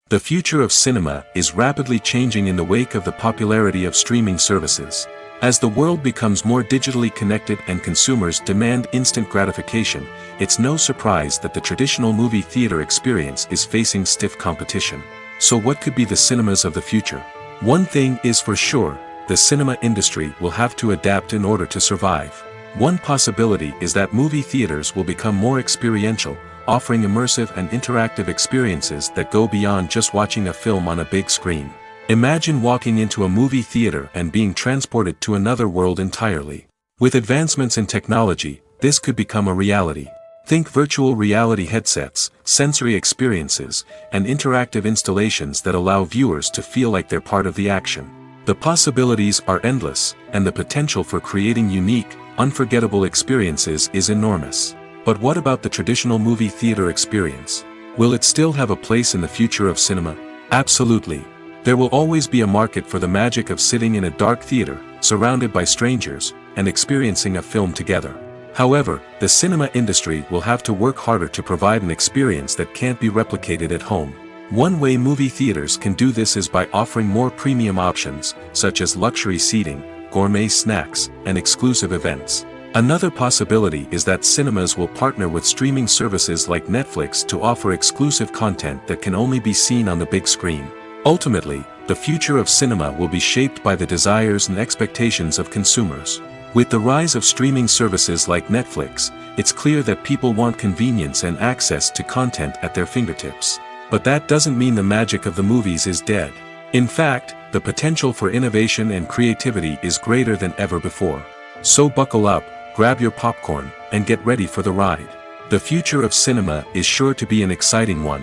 The future of cinema is rapidly changing in the wake of the popularity of streaming services. As the world becomes more digitally connected and consumers demand instant gratification, it's no surprise that the traditional movie theater experience is facing stiff competition. So what could be the cinemas of the future? One thing is for sure, the cinema industry will have to adapt in order to survive. One possibility is that movie theaters will become more experiential, offering immersive and interactive experiences that go beyond just watching a film on a big screen. Imagine walking into a movie theater and being transported to another world entirely. With advancements in technology, this could become a reality. Think virtual reality headsets, sensory experiences, and interactive installations that allow viewers to feel like they're part of the action. The possibilities are endless, and the potential for creating unique, unforgettable experiences is enormous. But what about the traditional movie theater experience? Will it still have a place in the future of cinema? Absolutely. There will always be a market for the magic of sitting in a dark theater, surrounded by strangers, and experiencing a film together. However, the cinema industry will have to work harder to provide an experience that can't be replicated at home. One way movie theaters can do this is by offering more premium options, such as luxury seating, gourmet snacks, and exclusive events. Another possibility is that cinemas will partner with streaming services like Netflix to offer exclusive content that can only be seen on the big screen. Ultimately, the future of cinema will be shaped by the desires and expectations of consumers. With the rise of streaming services like Netflix, it's clear that people want convenience and access to content at their fingertips. But that doesn't mean the magic of the movies is dead. In fact, the potential for innovation and creativity is greater than ever before. So buckle up, grab your popcorn, and get ready for the ride. The future of cinema is sure to be an exciting one.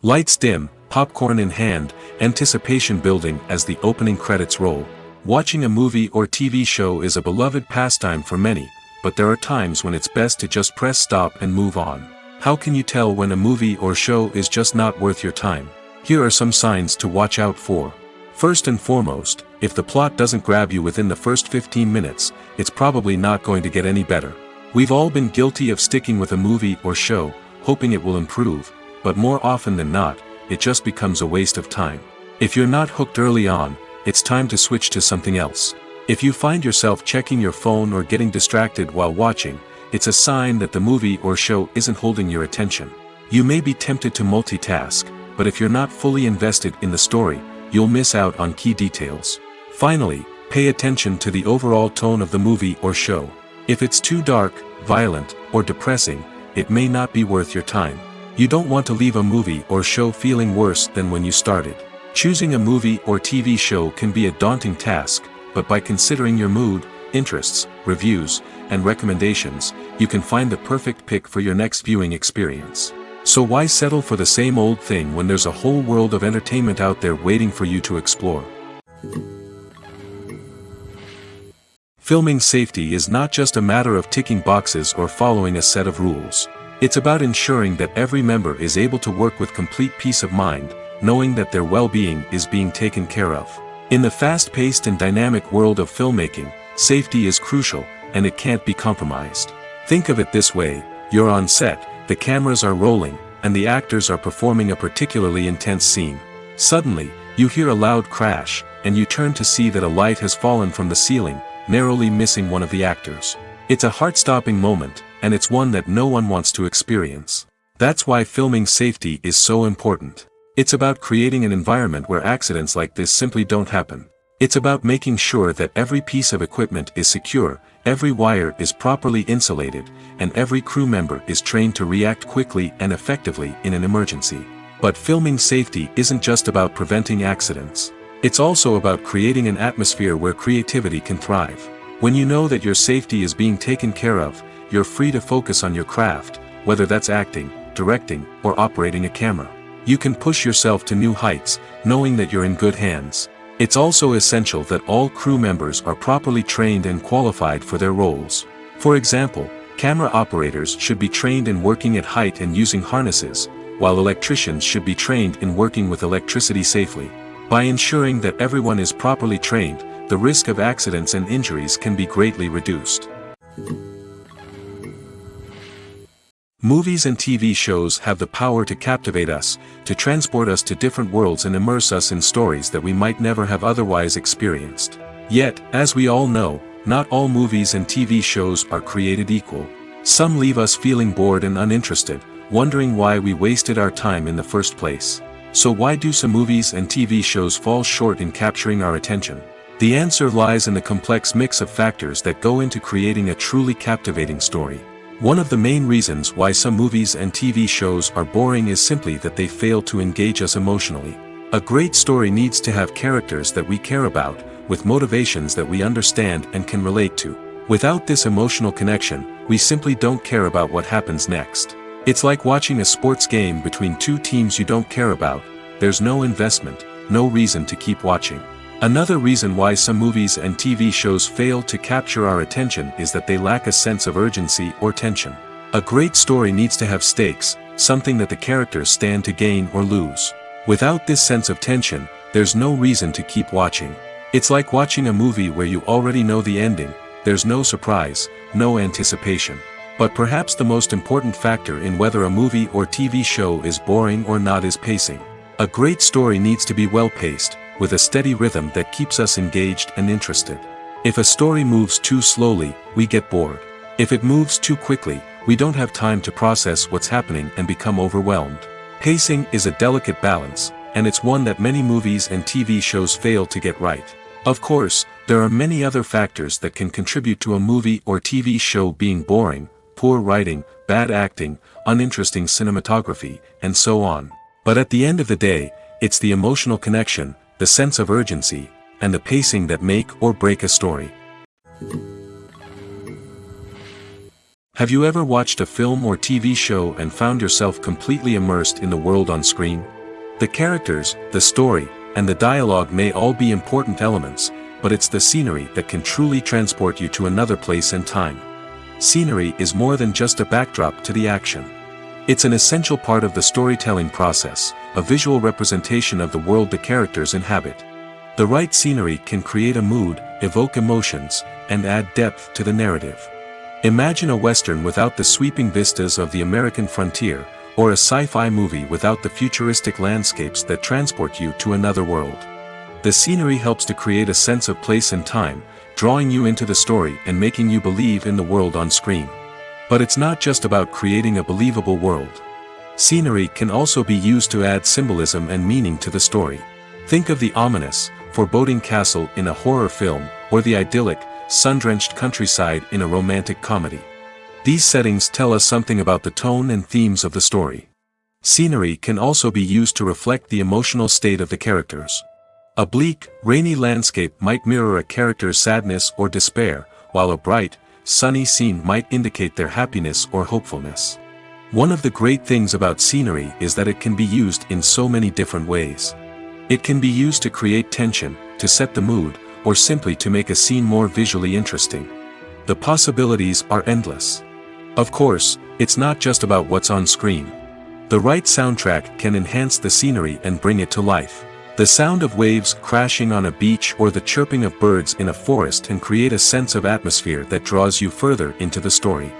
Lights dim, popcorn in hand, anticipation building as the opening credits roll. Watching a movie or TV show is a beloved pastime for many, but there are times when it's best to just press stop and move on. How can you tell when a movie or show is just not worth your time? Here are some signs to watch out for. First and foremost, if the plot doesn't grab you within the first 15 minutes, it's probably not going to get any better. We've all been guilty of sticking with a movie or show, hoping it will improve, but more often than not, it just becomes a waste of time. If you're not hooked early on, it's time to switch to something else. If you find yourself checking your phone or getting distracted while watching, it's a sign that the movie or show isn't holding your attention. You may be tempted to multitask, but if you're not fully invested in the story, you'll miss out on key details. Finally, pay attention to the overall tone of the movie or show. If it's too dark, violent, or depressing, it may not be worth your time. You don't want to leave a movie or show feeling worse than when you started. Choosing a movie or TV show can be a daunting task, but by considering your mood, interests, reviews, and recommendations, you can find the perfect pick for your next viewing experience. So why settle for the same old thing when there's a whole world of entertainment out there waiting for you to explore? Filming safety is not just a matter of ticking boxes or following a set of rules. It's about ensuring that every member is able to work with complete peace of mind, knowing that their well-being is being taken care of. In the fast-paced and dynamic world of filmmaking, safety is crucial, and it can't be compromised. Think of it this way: you're on set, the cameras are rolling, and the actors are performing a particularly intense scene. Suddenly, you hear a loud crash, and you turn to see that a light has fallen from the ceiling, narrowly missing one of the actors. It's a heart-stopping moment, and it's one that no one wants to experience. That's why filming safety is so important. It's about creating an environment where accidents like this simply don't happen. It's about making sure that every piece of equipment is secure, every wire is properly insulated, and every crew member is trained to react quickly and effectively in an emergency. But filming safety isn't just about preventing accidents. It's also about creating an atmosphere where creativity can thrive. When you know that your safety is being taken care of, you're free to focus on your craft, whether that's acting, directing, or operating a camera. You can push yourself to new heights, knowing that you're in good hands. It's also essential that all crew members are properly trained and qualified for their roles. For example, camera operators should be trained in working at height and using harnesses, while electricians should be trained in working with electricity safely. By ensuring that everyone is properly trained, the risk of accidents and injuries can be greatly reduced. Movies and TV shows have the power to captivate us, to transport us to different worlds and immerse us in stories that we might never have otherwise experienced. Yet, as we all know, not all movies and TV shows are created equal. Some leave us feeling bored and uninterested, wondering why we wasted our time in the first place. So why do some movies and TV shows fall short in capturing our attention? The answer lies in the complex mix of factors that go into creating a truly captivating story. One of the main reasons why some movies and TV shows are boring is simply that they fail to engage us emotionally. A great story needs to have characters that we care about, with motivations that we understand and can relate to. Without this emotional connection, we simply don't care about what happens next. It's like watching a sports game between two teams you don't care about. There's no investment, no reason to keep watching. Another reason why some movies and TV shows fail to capture our attention is that they lack a sense of urgency or tension. A great story needs to have stakes, something that the characters stand to gain or lose. Without this sense of tension, there's no reason to keep watching. It's like watching a movie where you already know the ending. There's no surprise, no anticipation. But perhaps the most important factor in whether a movie or TV show is boring or not is pacing. A great story needs to be well-paced, with a steady rhythm that keeps us engaged and interested. If a story moves too slowly, we get bored. If it moves too quickly, we don't have time to process what's happening and become overwhelmed. Pacing is a delicate balance, and it's one that many movies and TV shows fail to get right. Of course, there are many other factors that can contribute to a movie or TV show being boring: poor writing, bad acting, uninteresting cinematography, and so on. But at the end of the day, it's the emotional connection, the sense of urgency, and the pacing that make or break a story. Have you ever watched a film or TV show and found yourself completely immersed in the world on screen? The characters, the story, and the dialogue may all be important elements, but it's the scenery that can truly transport you to another place and time. Scenery is more than just a backdrop to the action. It's an essential part of the storytelling process, a visual representation of the world the characters inhabit. The right scenery can create a mood, evoke emotions, and add depth to the narrative. Imagine a Western without the sweeping vistas of the American frontier, or a sci-fi movie without the futuristic landscapes that transport you to another world. The scenery helps to create a sense of place and time, drawing you into the story and making you believe in the world on screen. But it's not just about creating a believable world. Scenery can also be used to add symbolism and meaning to the story. Think of the ominous, foreboding castle in a horror film, or the idyllic, sun-drenched countryside in a romantic comedy. These settings tell us something about the tone and themes of the story. Scenery can also be used to reflect the emotional state of the characters. A bleak, rainy landscape might mirror a character's sadness or despair, while a bright, sunny scene might indicate their happiness or hopefulness. One of the great things about scenery is that it can be used in so many different ways. It can be used to create tension, to set the mood, or simply to make a scene more visually interesting. The possibilities are endless. Of course, it's not just about what's on screen. The right soundtrack can enhance the scenery and bring it to life. The sound of waves crashing on a beach or the chirping of birds in a forest can create a sense of atmosphere that draws you further into the story.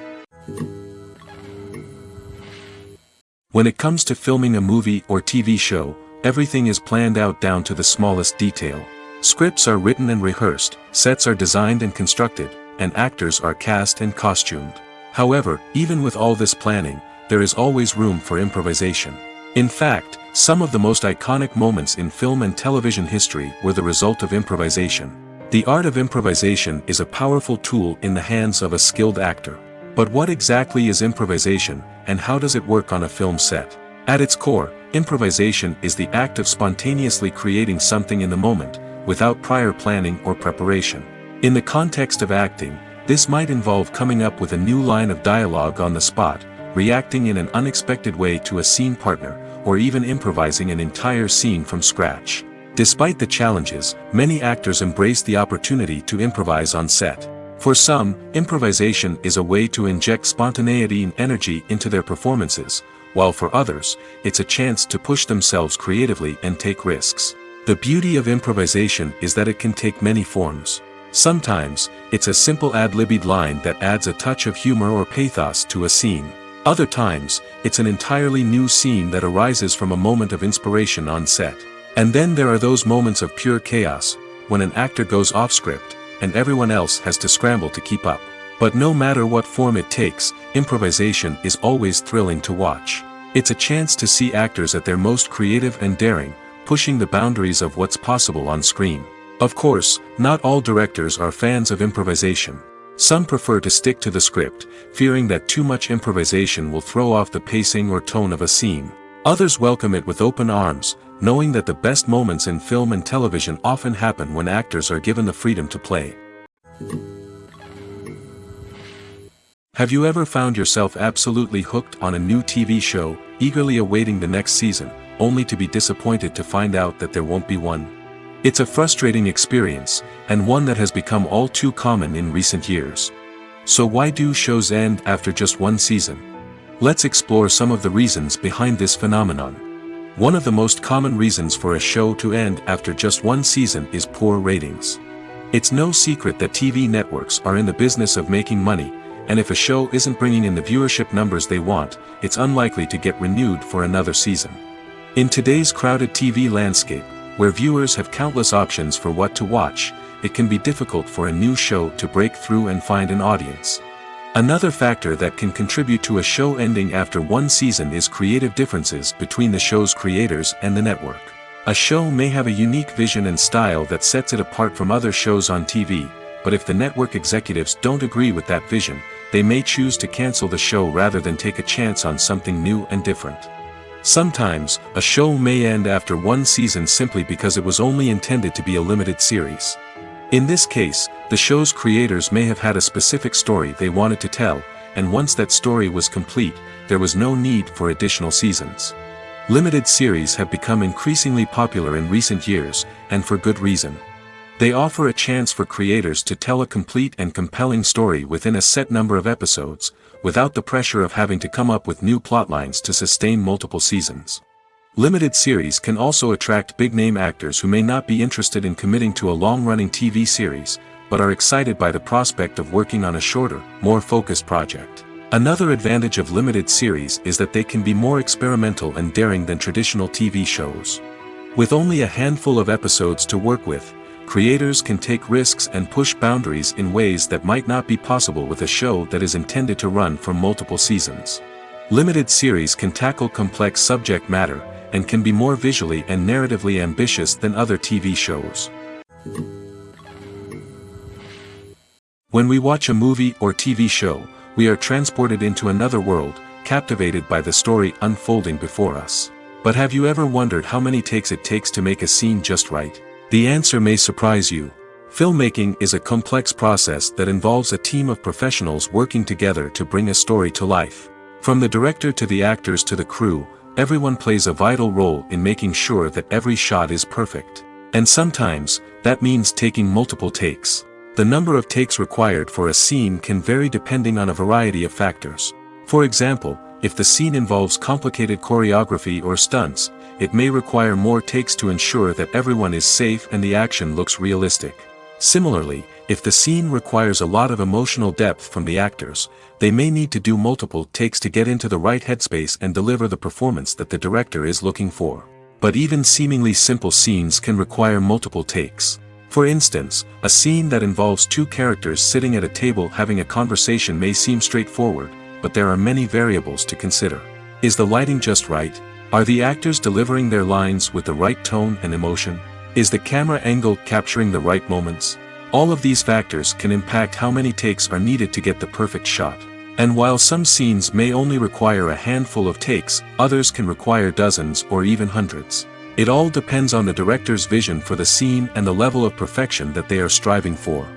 When it comes to filming a movie or TV show, everything is planned out down to the smallest detail. Scripts are written and rehearsed, sets are designed and constructed, and actors are cast and costumed. However, even with all this planning, there is always room for improvisation. In fact, some of the most iconic moments in film and television history were the result of improvisation. The art of improvisation is a powerful tool in the hands of a skilled actor. But what exactly is improvisation, and how does it work on a film set? At its core, improvisation is the act of spontaneously creating something in the moment, without prior planning or preparation. In the context of acting, this might involve coming up with a new line of dialogue on the spot, reacting in an unexpected way to a scene partner, or even improvising an entire scene from scratch. Despite the challenges, many actors embrace the opportunity to improvise on set. For some, improvisation is a way to inject spontaneity and energy into their performances, while for others, it's a chance to push themselves creatively and take risks. The beauty of improvisation is that it can take many forms. Sometimes, it's a simple ad-libbed line that adds a touch of humor or pathos to a scene. Other times, it's an entirely new scene that arises from a moment of inspiration on set. And then there are those moments of pure chaos, when an actor goes off script, and everyone else has to scramble to keep up. But no matter what form it takes, improvisation is always thrilling to watch. It's a chance to see actors at their most creative and daring, pushing the boundaries of what's possible on screen. Of course, not all directors are fans of improvisation. Some prefer to stick to the script, fearing that too much improvisation will throw off the pacing or tone of a scene. Others welcome it with open arms, knowing that the best moments in film and television often happen when actors are given the freedom to play. Have you ever found yourself absolutely hooked on a new TV show, eagerly awaiting the next season, only to be disappointed to find out that there won't be one? It's a frustrating experience, and one that has become all too common in recent years. So why do shows end after just one season? Let's explore some of the reasons behind this phenomenon. One of the most common reasons for a show to end after just one season is poor ratings. It's no secret that TV networks are in the business of making money, and if a show isn't bringing in the viewership numbers they want, it's unlikely to get renewed for another season. In today's crowded TV landscape, where viewers have countless options for what to watch, it can be difficult for a new show to break through and find an audience. Another factor that can contribute to a show ending after one season is creative differences between the show's creators and the network. A show may have a unique vision and style that sets it apart from other shows on TV, but if the network executives don't agree with that vision, they may choose to cancel the show rather than take a chance on something new and different. Sometimes, a show may end after one season simply because it was only intended to be a limited series. In this case, the show's creators may have had a specific story they wanted to tell, and once that story was complete, there was no need for additional seasons. Limited series have become increasingly popular in recent years, and for good reason. They offer a chance for creators to tell a complete and compelling story within a set number of episodes, without the pressure of having to come up with new plotlines to sustain multiple seasons. Limited series can also attract big-name actors who may not be interested in committing to a long-running TV series, but are excited by the prospect of working on a shorter, more focused project. Another advantage of limited series is that they can be more experimental and daring than traditional TV shows. With only a handful of episodes to work with, creators can take risks and push boundaries in ways that might not be possible with a show that is intended to run for multiple seasons. Limited series can tackle complex subject matter, and can be more visually and narratively ambitious than other TV shows. When we watch a movie or TV show, we are transported into another world, captivated by the story unfolding before us. But have you ever wondered how many takes it takes to make a scene just right? The answer may surprise you. Filmmaking is a complex process that involves a team of professionals working together to bring a story to life. From the director to the actors to the crew, everyone plays a vital role in making sure that every shot is perfect. And sometimes, that means taking multiple takes. The number of takes required for a scene can vary depending on a variety of factors. For example, If the scene involves complicated choreography or stunts, it may require more takes to ensure that everyone is safe and the action looks realistic. Similarly, if the scene requires a lot of emotional depth from the actors, they may need to do multiple takes to get into the right headspace and deliver the performance that the director is looking for. But even seemingly simple scenes can require multiple takes. For instance, a scene that involves two characters sitting at a table having a conversation may seem straightforward, but there are many variables to consider. Is the lighting just right? Are the actors delivering their lines with the right tone and emotion? Is the camera angle capturing the right moments? All of these factors can impact how many takes are needed to get the perfect shot. And while some scenes may only require a handful of takes, others can require dozens or even hundreds. It all depends on the director's vision for the scene and the level of perfection that they are striving for.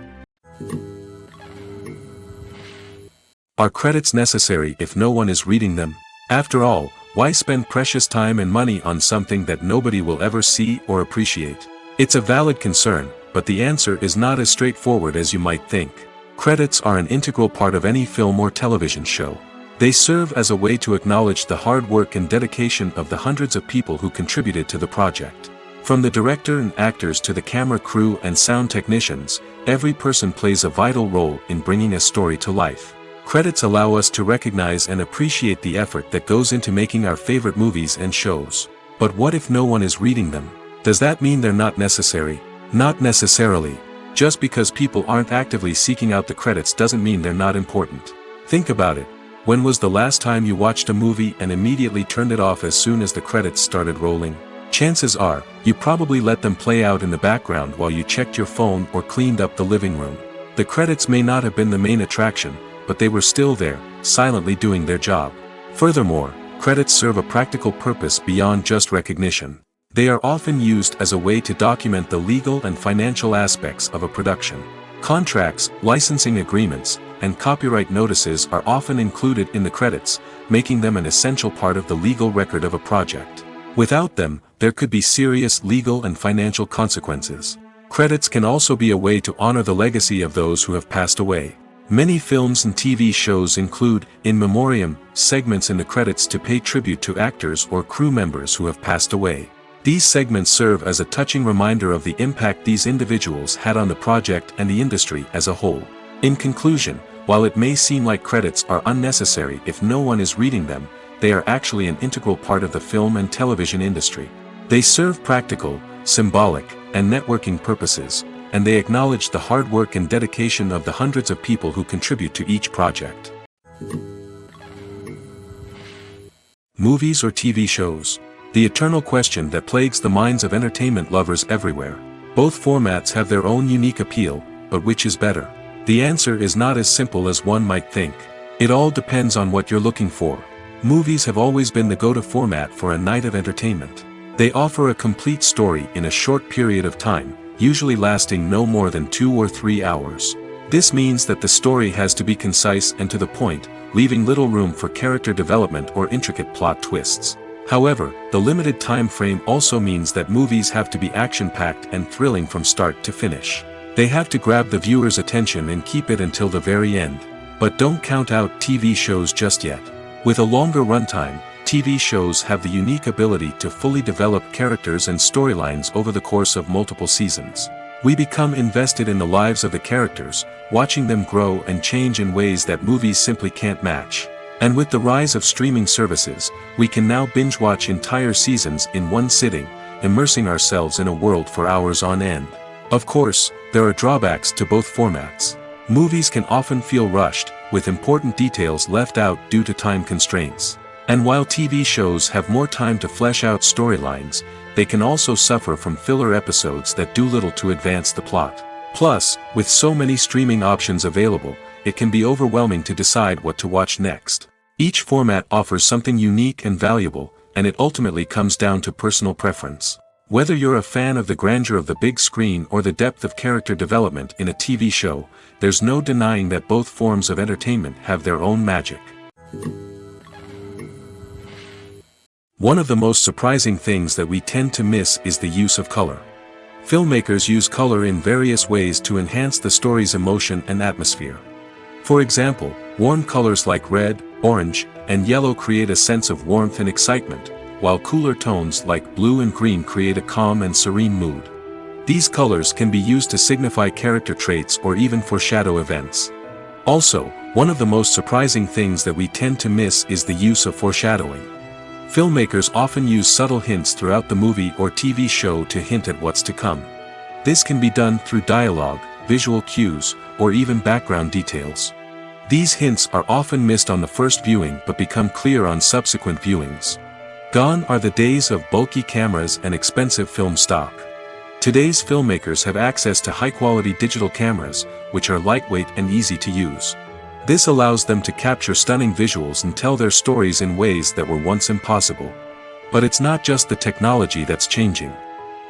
Are credits necessary if no one is reading them? After all, why spend precious time and money on something that nobody will ever see or appreciate? It's a valid concern, but the answer is not as straightforward as you might think. Credits are an integral part of any film or television show. They serve as a way to acknowledge the hard work and dedication of the hundreds of people who contributed to the project. From the director and actors to the camera crew and sound technicians, every person plays a vital role in bringing a story to life. Credits allow us to recognize and appreciate the effort that goes into making our favorite movies and shows. But what if no one is reading them? Does that mean they're not necessary? Not necessarily. Just because people aren't actively seeking out the credits doesn't mean they're not important. Think about it. When was the last time you watched a movie and immediately turned it off as soon as the credits started rolling? Chances are, you probably let them play out in the background while you checked your phone or cleaned up the living room. The credits may not have been the main attraction, but they were still there, silently doing their job. Furthermore, credits serve a practical purpose beyond just recognition. They are often used as a way to document the legal and financial aspects of a production. Contracts, licensing agreements, and copyright notices are often included in the credits, making them an essential part of the legal record of a project. Without them, there could be serious legal and financial consequences. Credits can also be a way to honor the legacy of those who have passed away. Many films and TV shows include, in memoriam, segments in the credits to pay tribute to actors or crew members who have passed away. These segments serve as a touching reminder of the impact these individuals had on the project and the industry as a whole. In conclusion, while it may seem like credits are unnecessary if no one is reading them, they are actually an integral part of the film and television industry. They serve practical, symbolic, and networking purposes, and they acknowledge the hard work and dedication of the hundreds of people who contribute to each project. Movies or TV shows? The eternal question that plagues the minds of entertainment lovers everywhere. Both formats have their own unique appeal, but which is better? The answer is not as simple as one might think. It all depends on what you're looking for. Movies have always been the go-to format for a night of entertainment. They offer a complete story in a short period of time, usually lasting no more than 2 or 3 hours. This means that the story has to be concise and to the point, leaving little room for character development or intricate plot twists. However, the limited time frame also means that movies have to be action-packed and thrilling from start to finish. They have to grab the viewer's attention and keep it until the very end. But don't count out TV shows just yet. With a longer runtime, TV shows have the unique ability to fully develop characters and storylines over the course of multiple seasons. We become invested in the lives of the characters, watching them grow and change in ways that movies simply can't match. And with the rise of streaming services, we can now binge-watch entire seasons in one sitting, immersing ourselves in a world for hours on end. Of course, there are drawbacks to both formats. Movies can often feel rushed, with important details left out due to time constraints. And while TV shows have more time to flesh out storylines, they can also suffer from filler episodes that do little to advance the plot. Plus, with so many streaming options available, it can be overwhelming to decide what to watch next. Each format offers something unique and valuable, and it ultimately comes down to personal preference. Whether you're a fan of the grandeur of the big screen or the depth of character development in a TV show, there's no denying that both forms of entertainment have their own magic. One of the most surprising things that we tend to miss is the use of color. Filmmakers use color in various ways to enhance the story's emotion and atmosphere. For example, warm colors like red, orange, and yellow create a sense of warmth and excitement, while cooler tones like blue and green create a calm and serene mood. These colors can be used to signify character traits or even foreshadow events. Also, one of the most surprising things that we tend to miss is the use of foreshadowing. Filmmakers often use subtle hints throughout the movie or TV show to hint at what's to come. This can be done through dialogue, visual cues, or even background details. These hints are often missed on the first viewing but become clear on subsequent viewings. Gone are the days of bulky cameras and expensive film stock. Today's filmmakers have access to high-quality digital cameras, which are lightweight and easy to use. This allows them to capture stunning visuals and tell their stories in ways that were once impossible. But it's not just the technology that's changing.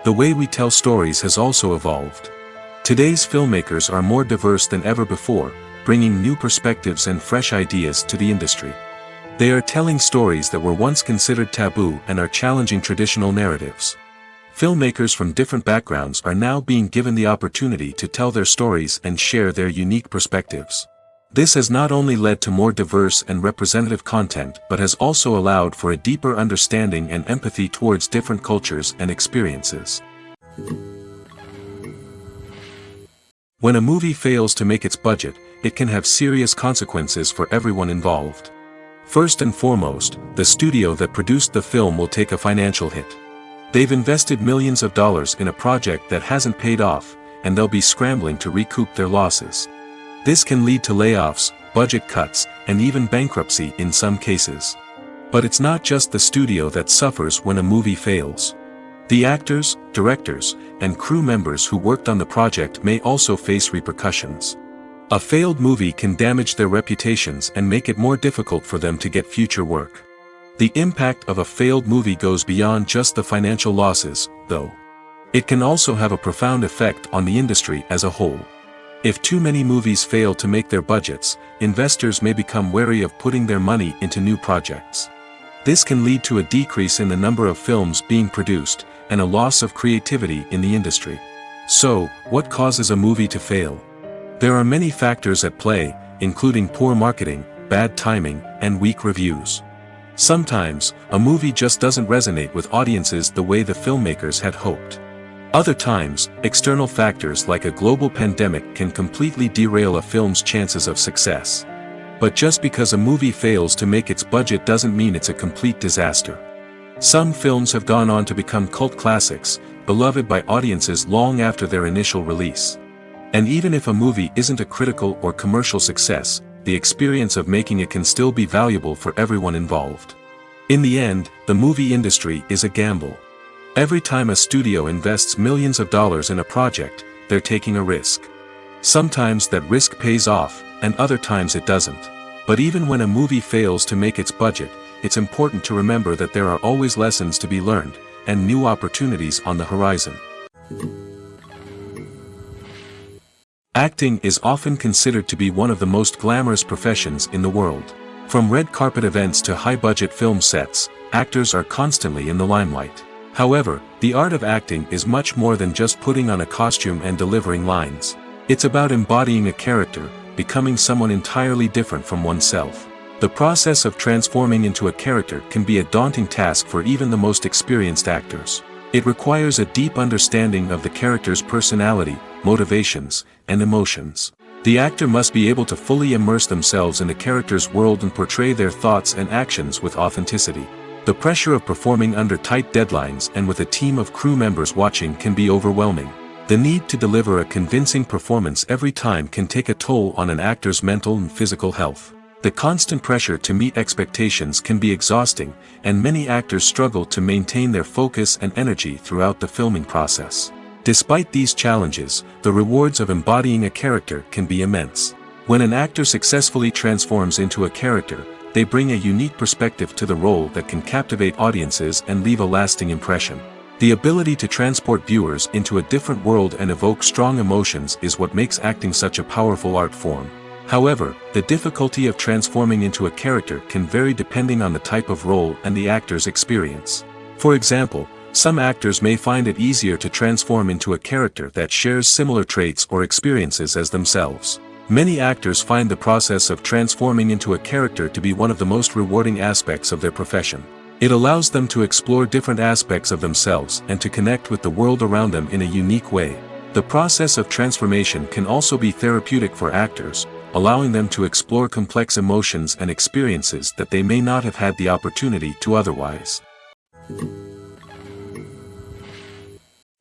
The way we tell stories has also evolved. Today's filmmakers are more diverse than ever before, bringing new perspectives and fresh ideas to the industry. They are telling stories that were once considered taboo and are challenging traditional narratives. Filmmakers from different backgrounds are now being given the opportunity to tell their stories and share their unique perspectives. This has not only led to more diverse and representative content but has also allowed for a deeper understanding and empathy towards different cultures and experiences. When a movie fails to make its budget, it can have serious consequences for everyone involved. First and foremost, the studio that produced the film will take a financial hit. They've invested millions of dollars in a project that hasn't paid off, and they'll be scrambling to recoup their losses. This can lead to layoffs, budget cuts, and even bankruptcy in some cases. But it's not just the studio that suffers when a movie fails. The actors, directors, and crew members who worked on the project may also face repercussions. A failed movie can damage their reputations and make it more difficult for them to get future work. The impact of a failed movie goes beyond just the financial losses, though. It can also have a profound effect on the industry as a whole. If too many movies fail to make their budgets, investors may become wary of putting their money into new projects. This can lead to a decrease in the number of films being produced, and a loss of creativity in the industry. So, what causes a movie to fail? There are many factors at play, including poor marketing, bad timing, and weak reviews. Sometimes, a movie just doesn't resonate with audiences the way the filmmakers had hoped. Other times, external factors like a global pandemic can completely derail a film's chances of success. But just because a movie fails to make its budget doesn't mean it's a complete disaster. Some films have gone on to become cult classics, beloved by audiences long after their initial release. And even if a movie isn't a critical or commercial success, the experience of making it can still be valuable for everyone involved. In the end, the movie industry is a gamble. Every time a studio invests millions of dollars in a project, they're taking a risk. Sometimes that risk pays off, and other times it doesn't. But even when a movie fails to make its budget, it's important to remember that there are always lessons to be learned, and new opportunities on the horizon. Acting is often considered to be one of the most glamorous professions in the world. From red carpet events to high-budget film sets, actors are constantly in the limelight. However, the art of acting is much more than just putting on a costume and delivering lines. It's about embodying a character, becoming someone entirely different from oneself. The process of transforming into a character can be a daunting task for even the most experienced actors. It requires a deep understanding of the character's personality, motivations, and emotions. The actor must be able to fully immerse themselves in the character's world and portray their thoughts and actions with authenticity. The pressure of performing under tight deadlines and with a team of crew members watching can be overwhelming. The need to deliver a convincing performance every time can take a toll on an actor's mental and physical health. The constant pressure to meet expectations can be exhausting, and many actors struggle to maintain their focus and energy throughout the filming process. Despite these challenges, the rewards of embodying a character can be immense. When an actor successfully transforms into a character, they bring a unique perspective to the role that can captivate audiences and leave a lasting impression. The ability to transport viewers into a different world and evoke strong emotions is what makes acting such a powerful art form. However, the difficulty of transforming into a character can vary depending on the type of role and the actor's experience. For example, some actors may find it easier to transform into a character that shares similar traits or experiences as themselves. Many actors find the process of transforming into a character to be one of the most rewarding aspects of their profession. It allows them to explore different aspects of themselves and to connect with the world around them in a unique way. The process of transformation can also be therapeutic for actors, allowing them to explore complex emotions and experiences that they may not have had the opportunity to otherwise.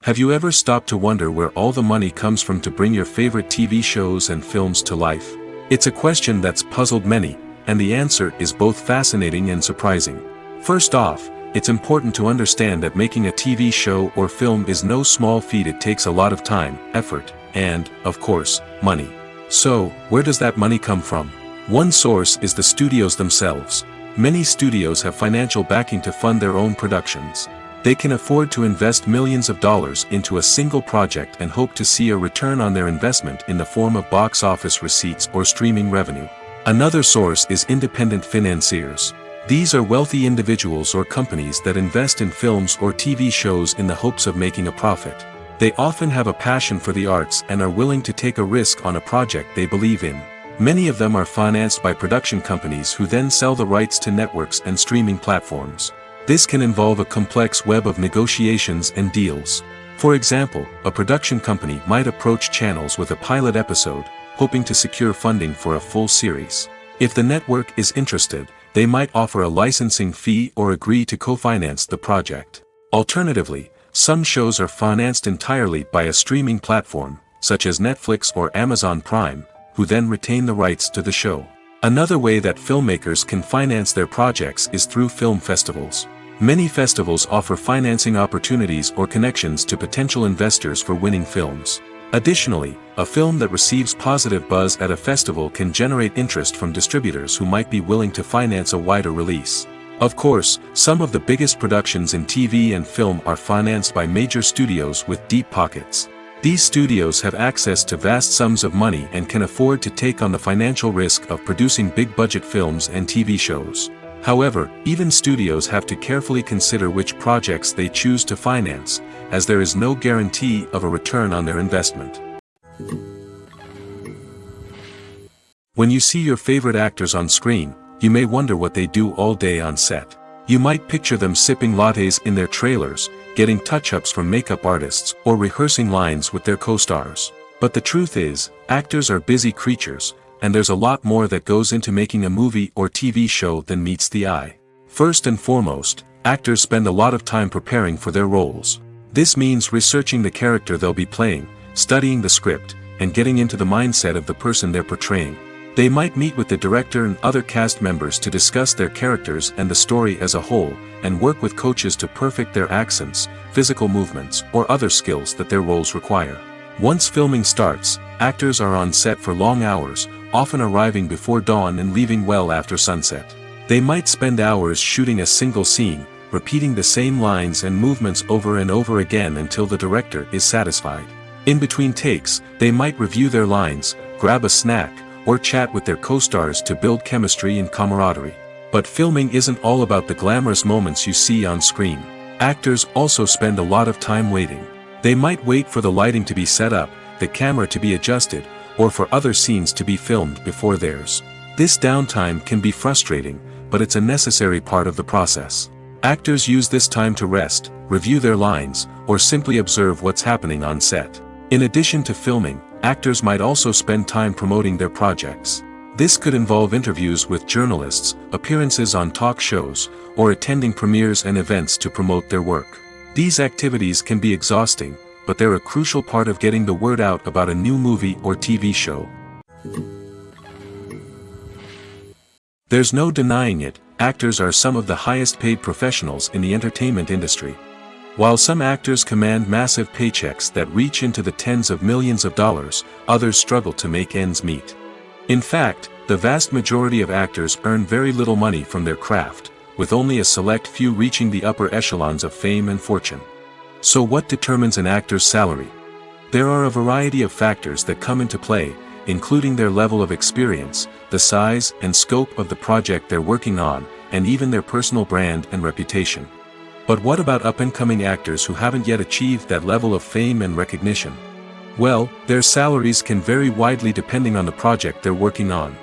Have you ever stopped to wonder where all the money comes from to bring your favorite TV shows and films to life? It's a question that's puzzled many, and the answer is both fascinating and surprising. First off, it's important to understand that making a TV show or film is no small feat. It takes a lot of time, effort, and, of course, money. So, where does that money come from? One source is the studios themselves. Many studios have financial backing to fund their own productions. They can afford to invest millions of dollars into a single project and hope to see a return on their investment in the form of box office receipts or streaming revenue. Another source is independent financiers. These are wealthy individuals or companies that invest in films or TV shows in the hopes of making a profit. They often have a passion for the arts and are willing to take a risk on a project they believe in. Many of them are financed by production companies who then sell the rights to networks and streaming platforms. This can involve a complex web of negotiations and deals. For example, a production company might approach channels with a pilot episode, hoping to secure funding for a full series. If the network is interested, they might offer a licensing fee or agree to co-finance the project. Alternatively, some shows are financed entirely by a streaming platform, such as Netflix or Amazon Prime, who then retain the rights to the show. Another way that filmmakers can finance their projects is through film festivals. Many festivals offer financing opportunities or connections to potential investors for winning films. Additionally, a film that receives positive buzz at a festival can generate interest from distributors who might be willing to finance a wider release. Of course, some of the biggest productions in TV and film are financed by major studios with deep pockets. These studios have access to vast sums of money and can afford to take on the financial risk of producing big-budget films and TV shows. However, even studios have to carefully consider which projects they choose to finance, as there is no guarantee of a return on their investment. When you see your favorite actors on screen, you may wonder what they do all day on set. You might picture them sipping lattes in their trailers, getting touch-ups from makeup artists, or rehearsing lines with their co-stars. But the truth is, actors are busy creatures, and there's a lot more that goes into making a movie or TV show than meets the eye. First and foremost, actors spend a lot of time preparing for their roles. This means researching the character they'll be playing, studying the script, and getting into the mindset of the person they're portraying. They might meet with the director and other cast members to discuss their characters and the story as a whole, and work with coaches to perfect their accents, physical movements, or other skills that their roles require. Once filming starts, actors are on set for long hours, often arriving before dawn and leaving well after sunset. They might spend hours shooting a single scene, repeating the same lines and movements over and over again until the director is satisfied. In between takes, they might review their lines, grab a snack, or chat with their co-stars to build chemistry and camaraderie. But filming isn't all about the glamorous moments you see on screen. Actors also spend a lot of time waiting. They might wait for the lighting to be set up, the camera to be adjusted, or for other scenes to be filmed before theirs. This downtime can be frustrating, but it's a necessary part of the process. Actors use this time to rest, review their lines, or simply observe what's happening on set. In addition to filming, actors might also spend time promoting their projects. This could involve interviews with journalists, appearances on talk shows, or attending premieres and events to promote their work. These activities can be exhausting, but they're a crucial part of getting the word out about a new movie or TV show. There's no denying it, actors are some of the highest paid professionals in the entertainment industry. While some actors command massive paychecks that reach into the tens of millions of dollars, others struggle to make ends meet. In fact, the vast majority of actors earn very little money from their craft, with only a select few reaching the upper echelons of fame and fortune. So what determines an actor's salary? There are a variety of factors that come into play, including their level of experience, the size and scope of the project they're working on, and even their personal brand and reputation. But what about up-and-coming actors who haven't yet achieved that level of fame and recognition? Well, their salaries can vary widely depending on the project they're working on.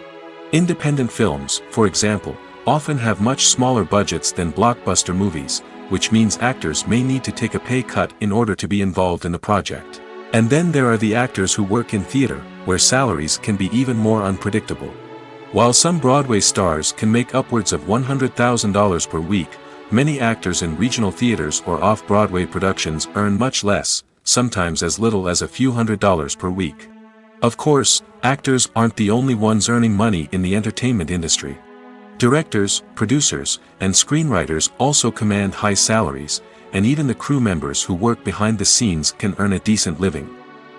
Independent films, for example, often have much smaller budgets than blockbuster movies, which means actors may need to take a pay cut in order to be involved in the project. And then there are the actors who work in theater, where salaries can be even more unpredictable. While some Broadway stars can make upwards of $100,000 per week, many actors in regional theaters or off-Broadway productions earn much less, sometimes as little as a few $100s per week. Of course, actors aren't the only ones earning money in the entertainment industry. Directors, producers, and screenwriters also command high salaries, and even the crew members who work behind the scenes can earn a decent living.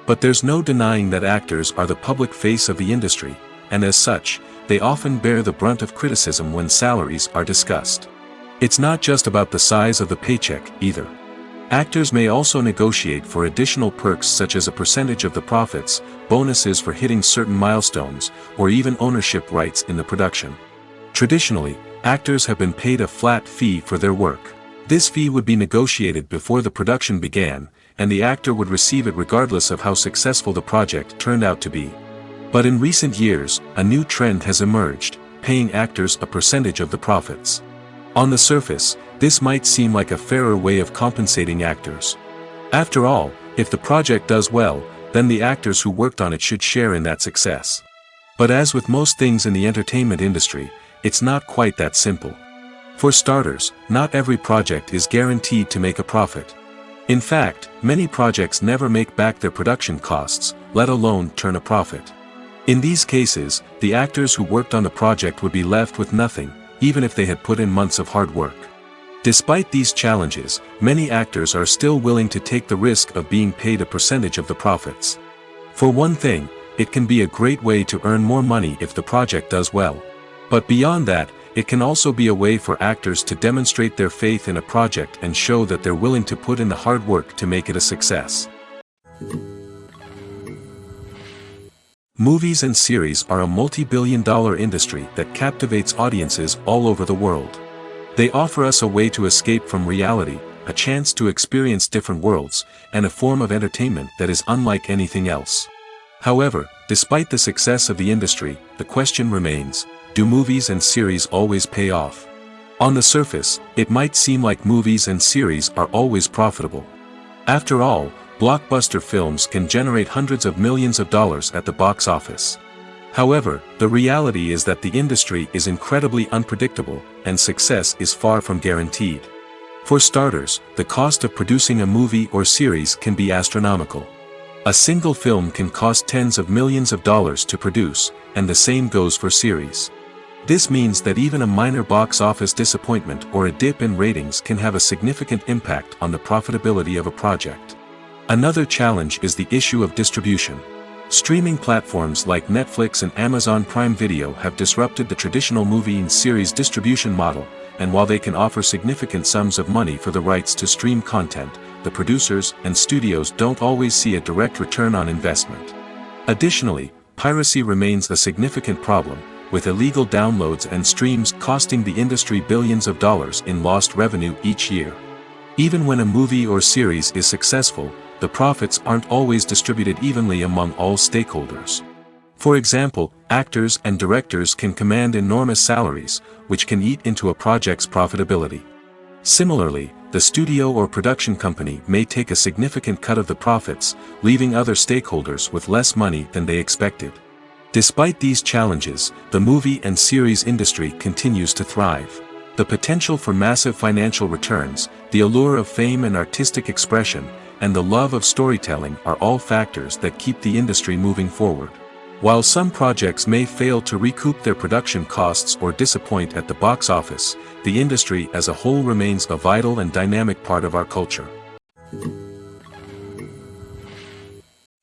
But there's no denying that actors are the public face of the industry, and as such, they often bear the brunt of criticism when salaries are discussed. It's not just about the size of the paycheck, either. Actors may also negotiate for additional perks such as a percentage of the profits, bonuses for hitting certain milestones, or even ownership rights in the production. Traditionally, actors have been paid a flat fee for their work. This fee would be negotiated before the production began, and the actor would receive it regardless of how successful the project turned out to be. But in recent years, a new trend has emerged, paying actors a percentage of the profits. On the surface, this might seem like a fairer way of compensating actors. After all, if the project does well, then the actors who worked on it should share in that success. But as with most things in the entertainment industry, it's not quite that simple. For starters, not every project is guaranteed to make a profit. In fact, many projects never make back their production costs, let alone turn a profit. In these cases, the actors who worked on the project would be left with nothing, even if they had put in months of hard work. Despite these challenges, many actors are still willing to take the risk of being paid a percentage of the profits. For one thing, it can be a great way to earn more money if the project does well. But beyond that, it can also be a way for actors to demonstrate their faith in a project and show that they're willing to put in the hard work to make it a success. Movies and series are a multi-billion-dollar industry that captivates audiences all over the world. They offer us a way to escape from reality, a chance to experience different worlds, and a form of entertainment that is unlike anything else. However, despite the success of the industry, the question remains, do movies and series always pay off? On the surface, it might seem like movies and series are always profitable. After all, blockbuster films can generate hundreds of millions of dollars at the box office. However, the reality is that the industry is incredibly unpredictable, and success is far from guaranteed. For starters, the cost of producing a movie or series can be astronomical. A single film can cost tens of millions of dollars to produce, and the same goes for series. This means that even a minor box office disappointment or a dip in ratings can have a significant impact on the profitability of a project. Another challenge is the issue of distribution. Streaming platforms like Netflix and Amazon Prime Video have disrupted the traditional movie and series distribution model, and while they can offer significant sums of money for the rights to stream content, the producers and studios don't always see a direct return on investment. Additionally, piracy remains a significant problem, with illegal downloads and streams costing the industry billions of dollars in lost revenue each year. Even when a movie or series is successful, the profits aren't always distributed evenly among all stakeholders. For example, actors and directors can command enormous salaries, which can eat into a project's profitability. Similarly, the studio or production company may take a significant cut of the profits, leaving other stakeholders with less money than they expected. Despite these challenges, the movie and series industry continues to thrive. The potential for massive financial returns, the allure of fame and artistic expression, and the love of storytelling are all factors that keep the industry moving forward. While some projects may fail to recoup their production costs or disappoint at the box office, the industry as a whole remains a vital and dynamic part of our culture.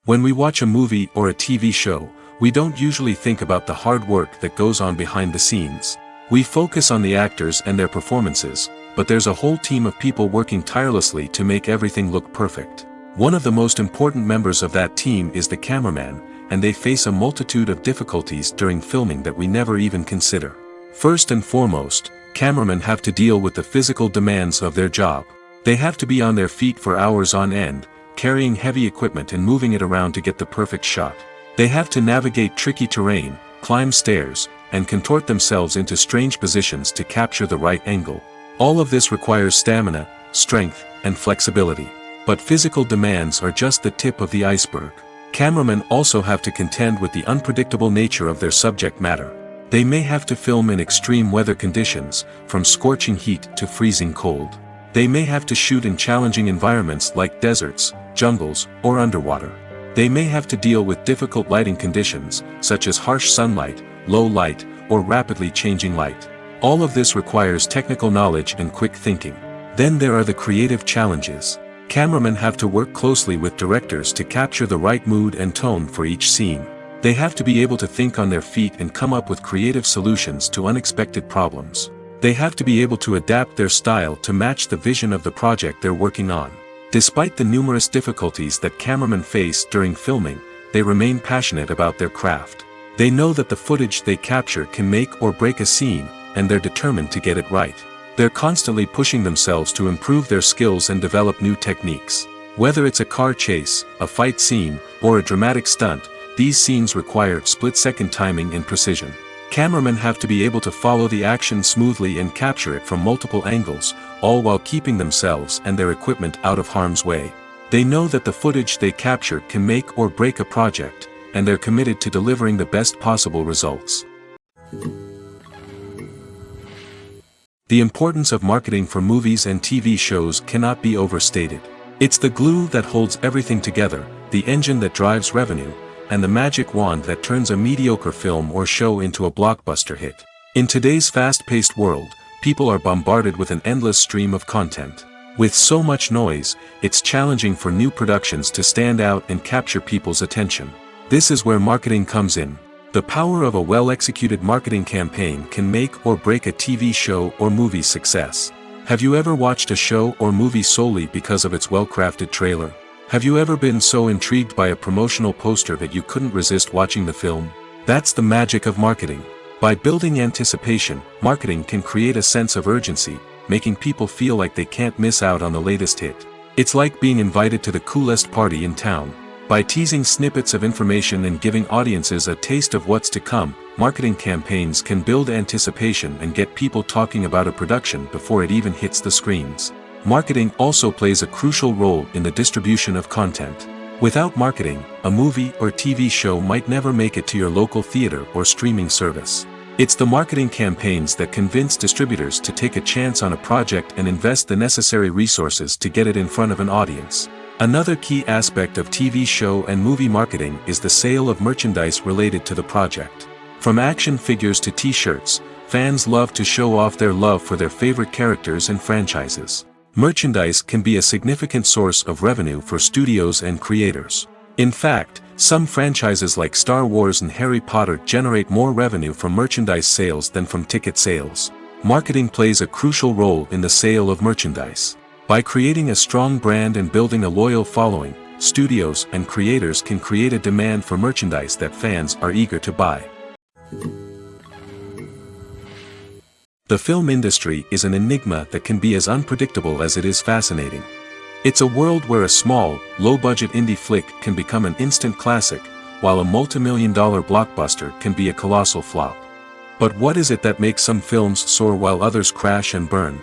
When we watch a movie or a TV show, we don't usually think about the hard work that goes on behind the scenes. We focus on the actors and their performances, but there's a whole team of people working tirelessly to make everything look perfect. One of the most important members of that team is the cameraman, and they face a multitude of difficulties during filming that we never even consider. First and foremost, cameramen have to deal with the physical demands of their job. They have to be on their feet for hours on end, carrying heavy equipment and moving it around to get the perfect shot. They have to navigate tricky terrain, climb stairs, and contort themselves into strange positions to capture the right angle. All of this requires stamina, strength, and flexibility. But physical demands are just the tip of the iceberg. Cameramen also have to contend with the unpredictable nature of their subject matter. They may have to film in extreme weather conditions, from scorching heat to freezing cold. They may have to shoot in challenging environments like deserts, jungles, or underwater. They may have to deal with difficult lighting conditions, such as harsh sunlight, low light, or rapidly changing light. All of this requires technical knowledge and quick thinking. Then there are the creative challenges. Cameramen have to work closely with directors to capture the right mood and tone for each scene. They have to be able to think on their feet and come up with creative solutions to unexpected problems. They have to be able to adapt their style to match the vision of the project they're working on. Despite the numerous difficulties that cameramen face during filming, they remain passionate about their craft. They know that the footage they capture can make or break a scene, and they're determined to get it right. They're constantly pushing themselves to improve their skills and develop new techniques. Whether it's a car chase, a fight scene, or a dramatic stunt, these scenes require split-second timing and precision. Cameramen have to be able to follow the action smoothly and capture it from multiple angles, all while keeping themselves and their equipment out of harm's way. They know that the footage they capture can make or break a project, and they're committed to delivering the best possible results. The importance of marketing for movies and TV shows cannot be overstated. It's the glue that holds everything together, the engine that drives revenue, and the magic wand that turns a mediocre film or show into a blockbuster hit. In today's fast-paced world, people are bombarded with an endless stream of content. With so much noise, it's challenging for new productions to stand out and capture people's attention. This is where marketing comes in. The power of a well-executed marketing campaign can make or break a TV show or movie's success. Have you ever watched a show or movie solely because of its well-crafted trailer? Have you ever been so intrigued by a promotional poster that you couldn't resist watching the film? That's the magic of marketing. By building anticipation, marketing can create a sense of urgency, making people feel like they can't miss out on the latest hit. It's like being invited to the coolest party in town. By teasing snippets of information and giving audiences a taste of what's to come, marketing campaigns can build anticipation and get people talking about a production before it even hits the screens. Marketing also plays a crucial role in the distribution of content. Without marketing, a movie or TV show might never make it to your local theater or streaming service. It's the marketing campaigns that convince distributors to take a chance on a project and invest the necessary resources to get it in front of an audience. Another key aspect of TV show and movie marketing is the sale of merchandise related to the project. From action figures to t-shirts, fans love to show off their love for their favorite characters and franchises. Merchandise can be a significant source of revenue for studios and creators. In fact, some franchises like Star Wars and Harry Potter generate more revenue from merchandise sales than from ticket sales. Marketing plays a crucial role in the sale of merchandise. By creating a strong brand and building a loyal following, studios and creators can create a demand for merchandise that fans are eager to buy. The film industry is an enigma that can be as unpredictable as it is fascinating. It's a world where a small, low-budget indie flick can become an instant classic, while a multi-million-dollar blockbuster can be a colossal flop. But what is it that makes some films soar while others crash and burn?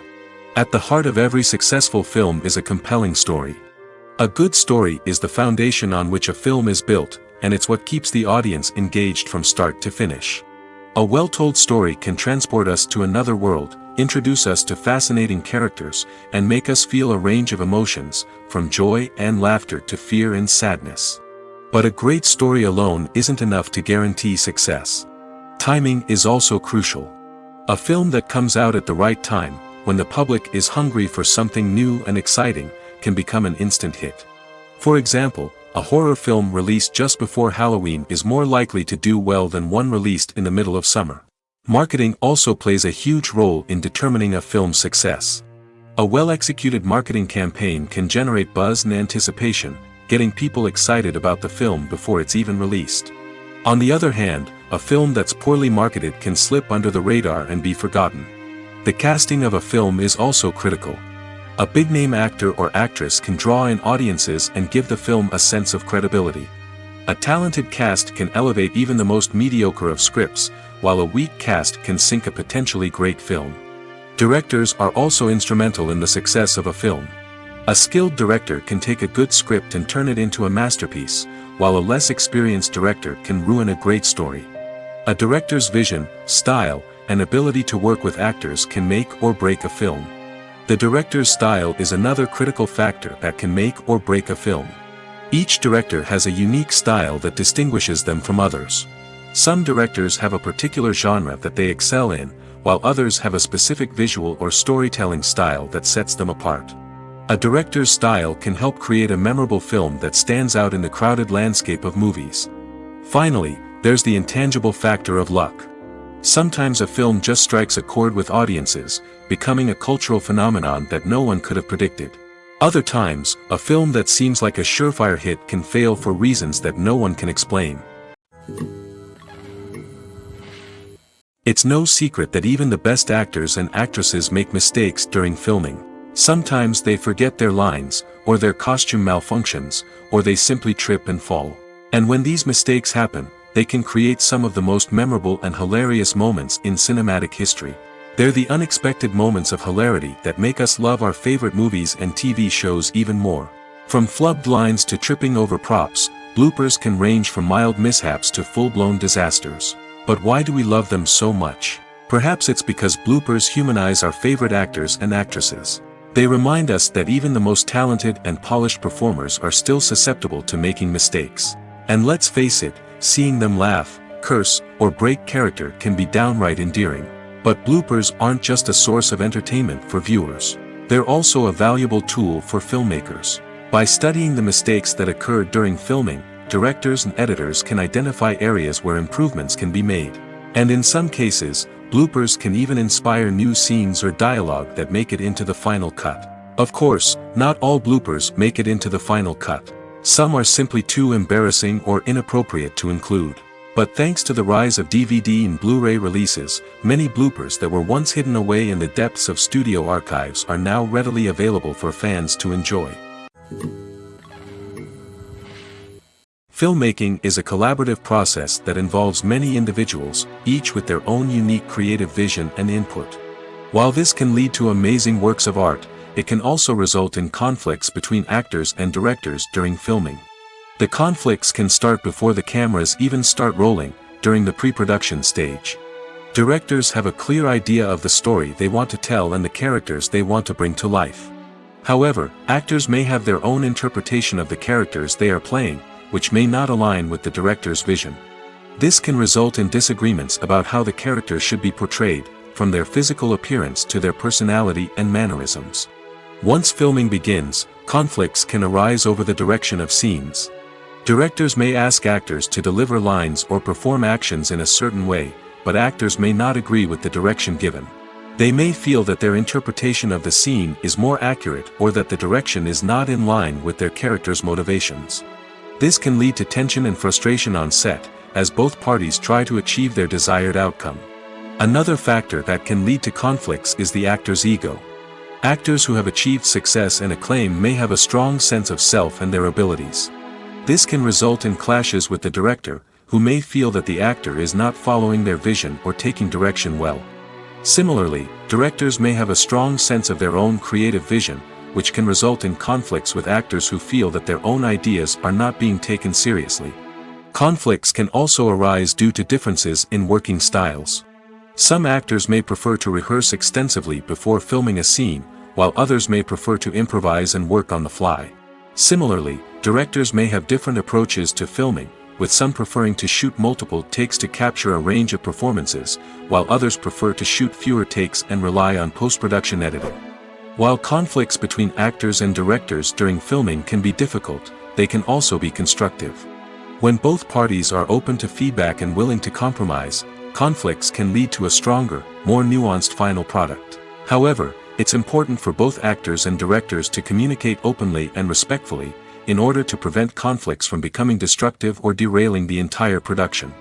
At the heart of every successful film is a compelling story. A good story is the foundation on which a film is built, and it's what keeps the audience engaged from start to finish. A well-told story can transport us to another world, introduce us to fascinating characters, and make us feel a range of emotions, from joy and laughter to fear and sadness. But a great story alone isn't enough to guarantee success. Timing is also crucial. A film that comes out at the right time, when the public is hungry for something new and exciting, can become an instant hit. For example, a horror film released just before Halloween is more likely to do well than one released in the middle of summer. Marketing also plays a huge role in determining a film's success. A well-executed marketing campaign can generate buzz and anticipation, getting people excited about the film before it's even released. On the other hand, a film that's poorly marketed can slip under the radar and be forgotten. The casting of a film is also critical. A big-name actor or actress can draw in audiences and give the film a sense of credibility. A talented cast can elevate even the most mediocre of scripts, while a weak cast can sink a potentially great film. Directors are also instrumental in the success of a film. A skilled director can take a good script and turn it into a masterpiece, while a less experienced director can ruin a great story. A director's vision, style, and ability to work with actors can make or break a film. The director's style is another critical factor that can make or break a film. Each director has a unique style that distinguishes them from others. Some directors have a particular genre that they excel in, while others have a specific visual or storytelling style that sets them apart. A director's style can help create a memorable film that stands out in the crowded landscape of movies. Finally, there's the intangible factor of luck. Sometimes a film just strikes a chord with audiences, becoming a cultural phenomenon that no one could have predicted. Other times, a film that seems like a surefire hit can fail for reasons that no one can explain. It's no secret that even the best actors and actresses make mistakes during filming. Sometimes they forget their lines, or their costume malfunctions, or they simply trip and fall. And when these mistakes happen, they can create some of the most memorable and hilarious moments in cinematic history. They're the unexpected moments of hilarity that make us love our favorite movies and TV shows even more. From flubbed lines to tripping over props, bloopers can range from mild mishaps to full-blown disasters. But why do we love them so much? Perhaps it's because bloopers humanize our favorite actors and actresses. They remind us that even the most talented and polished performers are still susceptible to making mistakes. And let's face it, seeing them laugh, curse, or break character can be downright endearing. But bloopers aren't just a source of entertainment for viewers. They're also a valuable tool for filmmakers. By studying the mistakes that occurred during filming, directors and editors can identify areas where improvements can be made. And in some cases, bloopers can even inspire new scenes or dialogue that make it into the final cut. Of course, not all bloopers make it into the final cut. Some are simply too embarrassing or inappropriate to include. But thanks to the rise of DVD and Blu-ray releases, many bloopers that were once hidden away in the depths of studio archives are now readily available for fans to enjoy. Filmmaking is a collaborative process that involves many individuals, each with their own unique creative vision and input. While this can lead to amazing works of art, it can also result in conflicts between actors and directors during filming. The conflicts can start before the cameras even start rolling, during the pre-production stage. Directors have a clear idea of the story they want to tell and the characters they want to bring to life. However, actors may have their own interpretation of the characters they are playing, which may not align with the director's vision. This can result in disagreements about how the character should be portrayed, from their physical appearance to their personality and mannerisms. Once filming begins, conflicts can arise over the direction of scenes. Directors may ask actors to deliver lines or perform actions in a certain way, but actors may not agree with the direction given. They may feel that their interpretation of the scene is more accurate or that the direction is not in line with their character's motivations. This can lead to tension and frustration on set, as both parties try to achieve their desired outcome. Another factor that can lead to conflicts is the actor's ego. Actors who have achieved success and acclaim may have a strong sense of self and their abilities. This can result in clashes with the director, who may feel that the actor is not following their vision or taking direction well. Similarly, directors may have a strong sense of their own creative vision, which can result in conflicts with actors who feel that their own ideas are not being taken seriously. Conflicts can also arise due to differences in working styles. Some actors may prefer to rehearse extensively before filming a scene, while others may prefer to improvise and work on the fly. Similarly, directors may have different approaches to filming, with some preferring to shoot multiple takes to capture a range of performances, while others prefer to shoot fewer takes and rely on post-production editing. While conflicts between actors and directors during filming can be difficult, they can also be constructive. When both parties are open to feedback and willing to compromise, conflicts can lead to a stronger, more nuanced final product. However, it's important for both actors and directors to communicate openly and respectfully, in order to prevent conflicts from becoming destructive or derailing the entire production.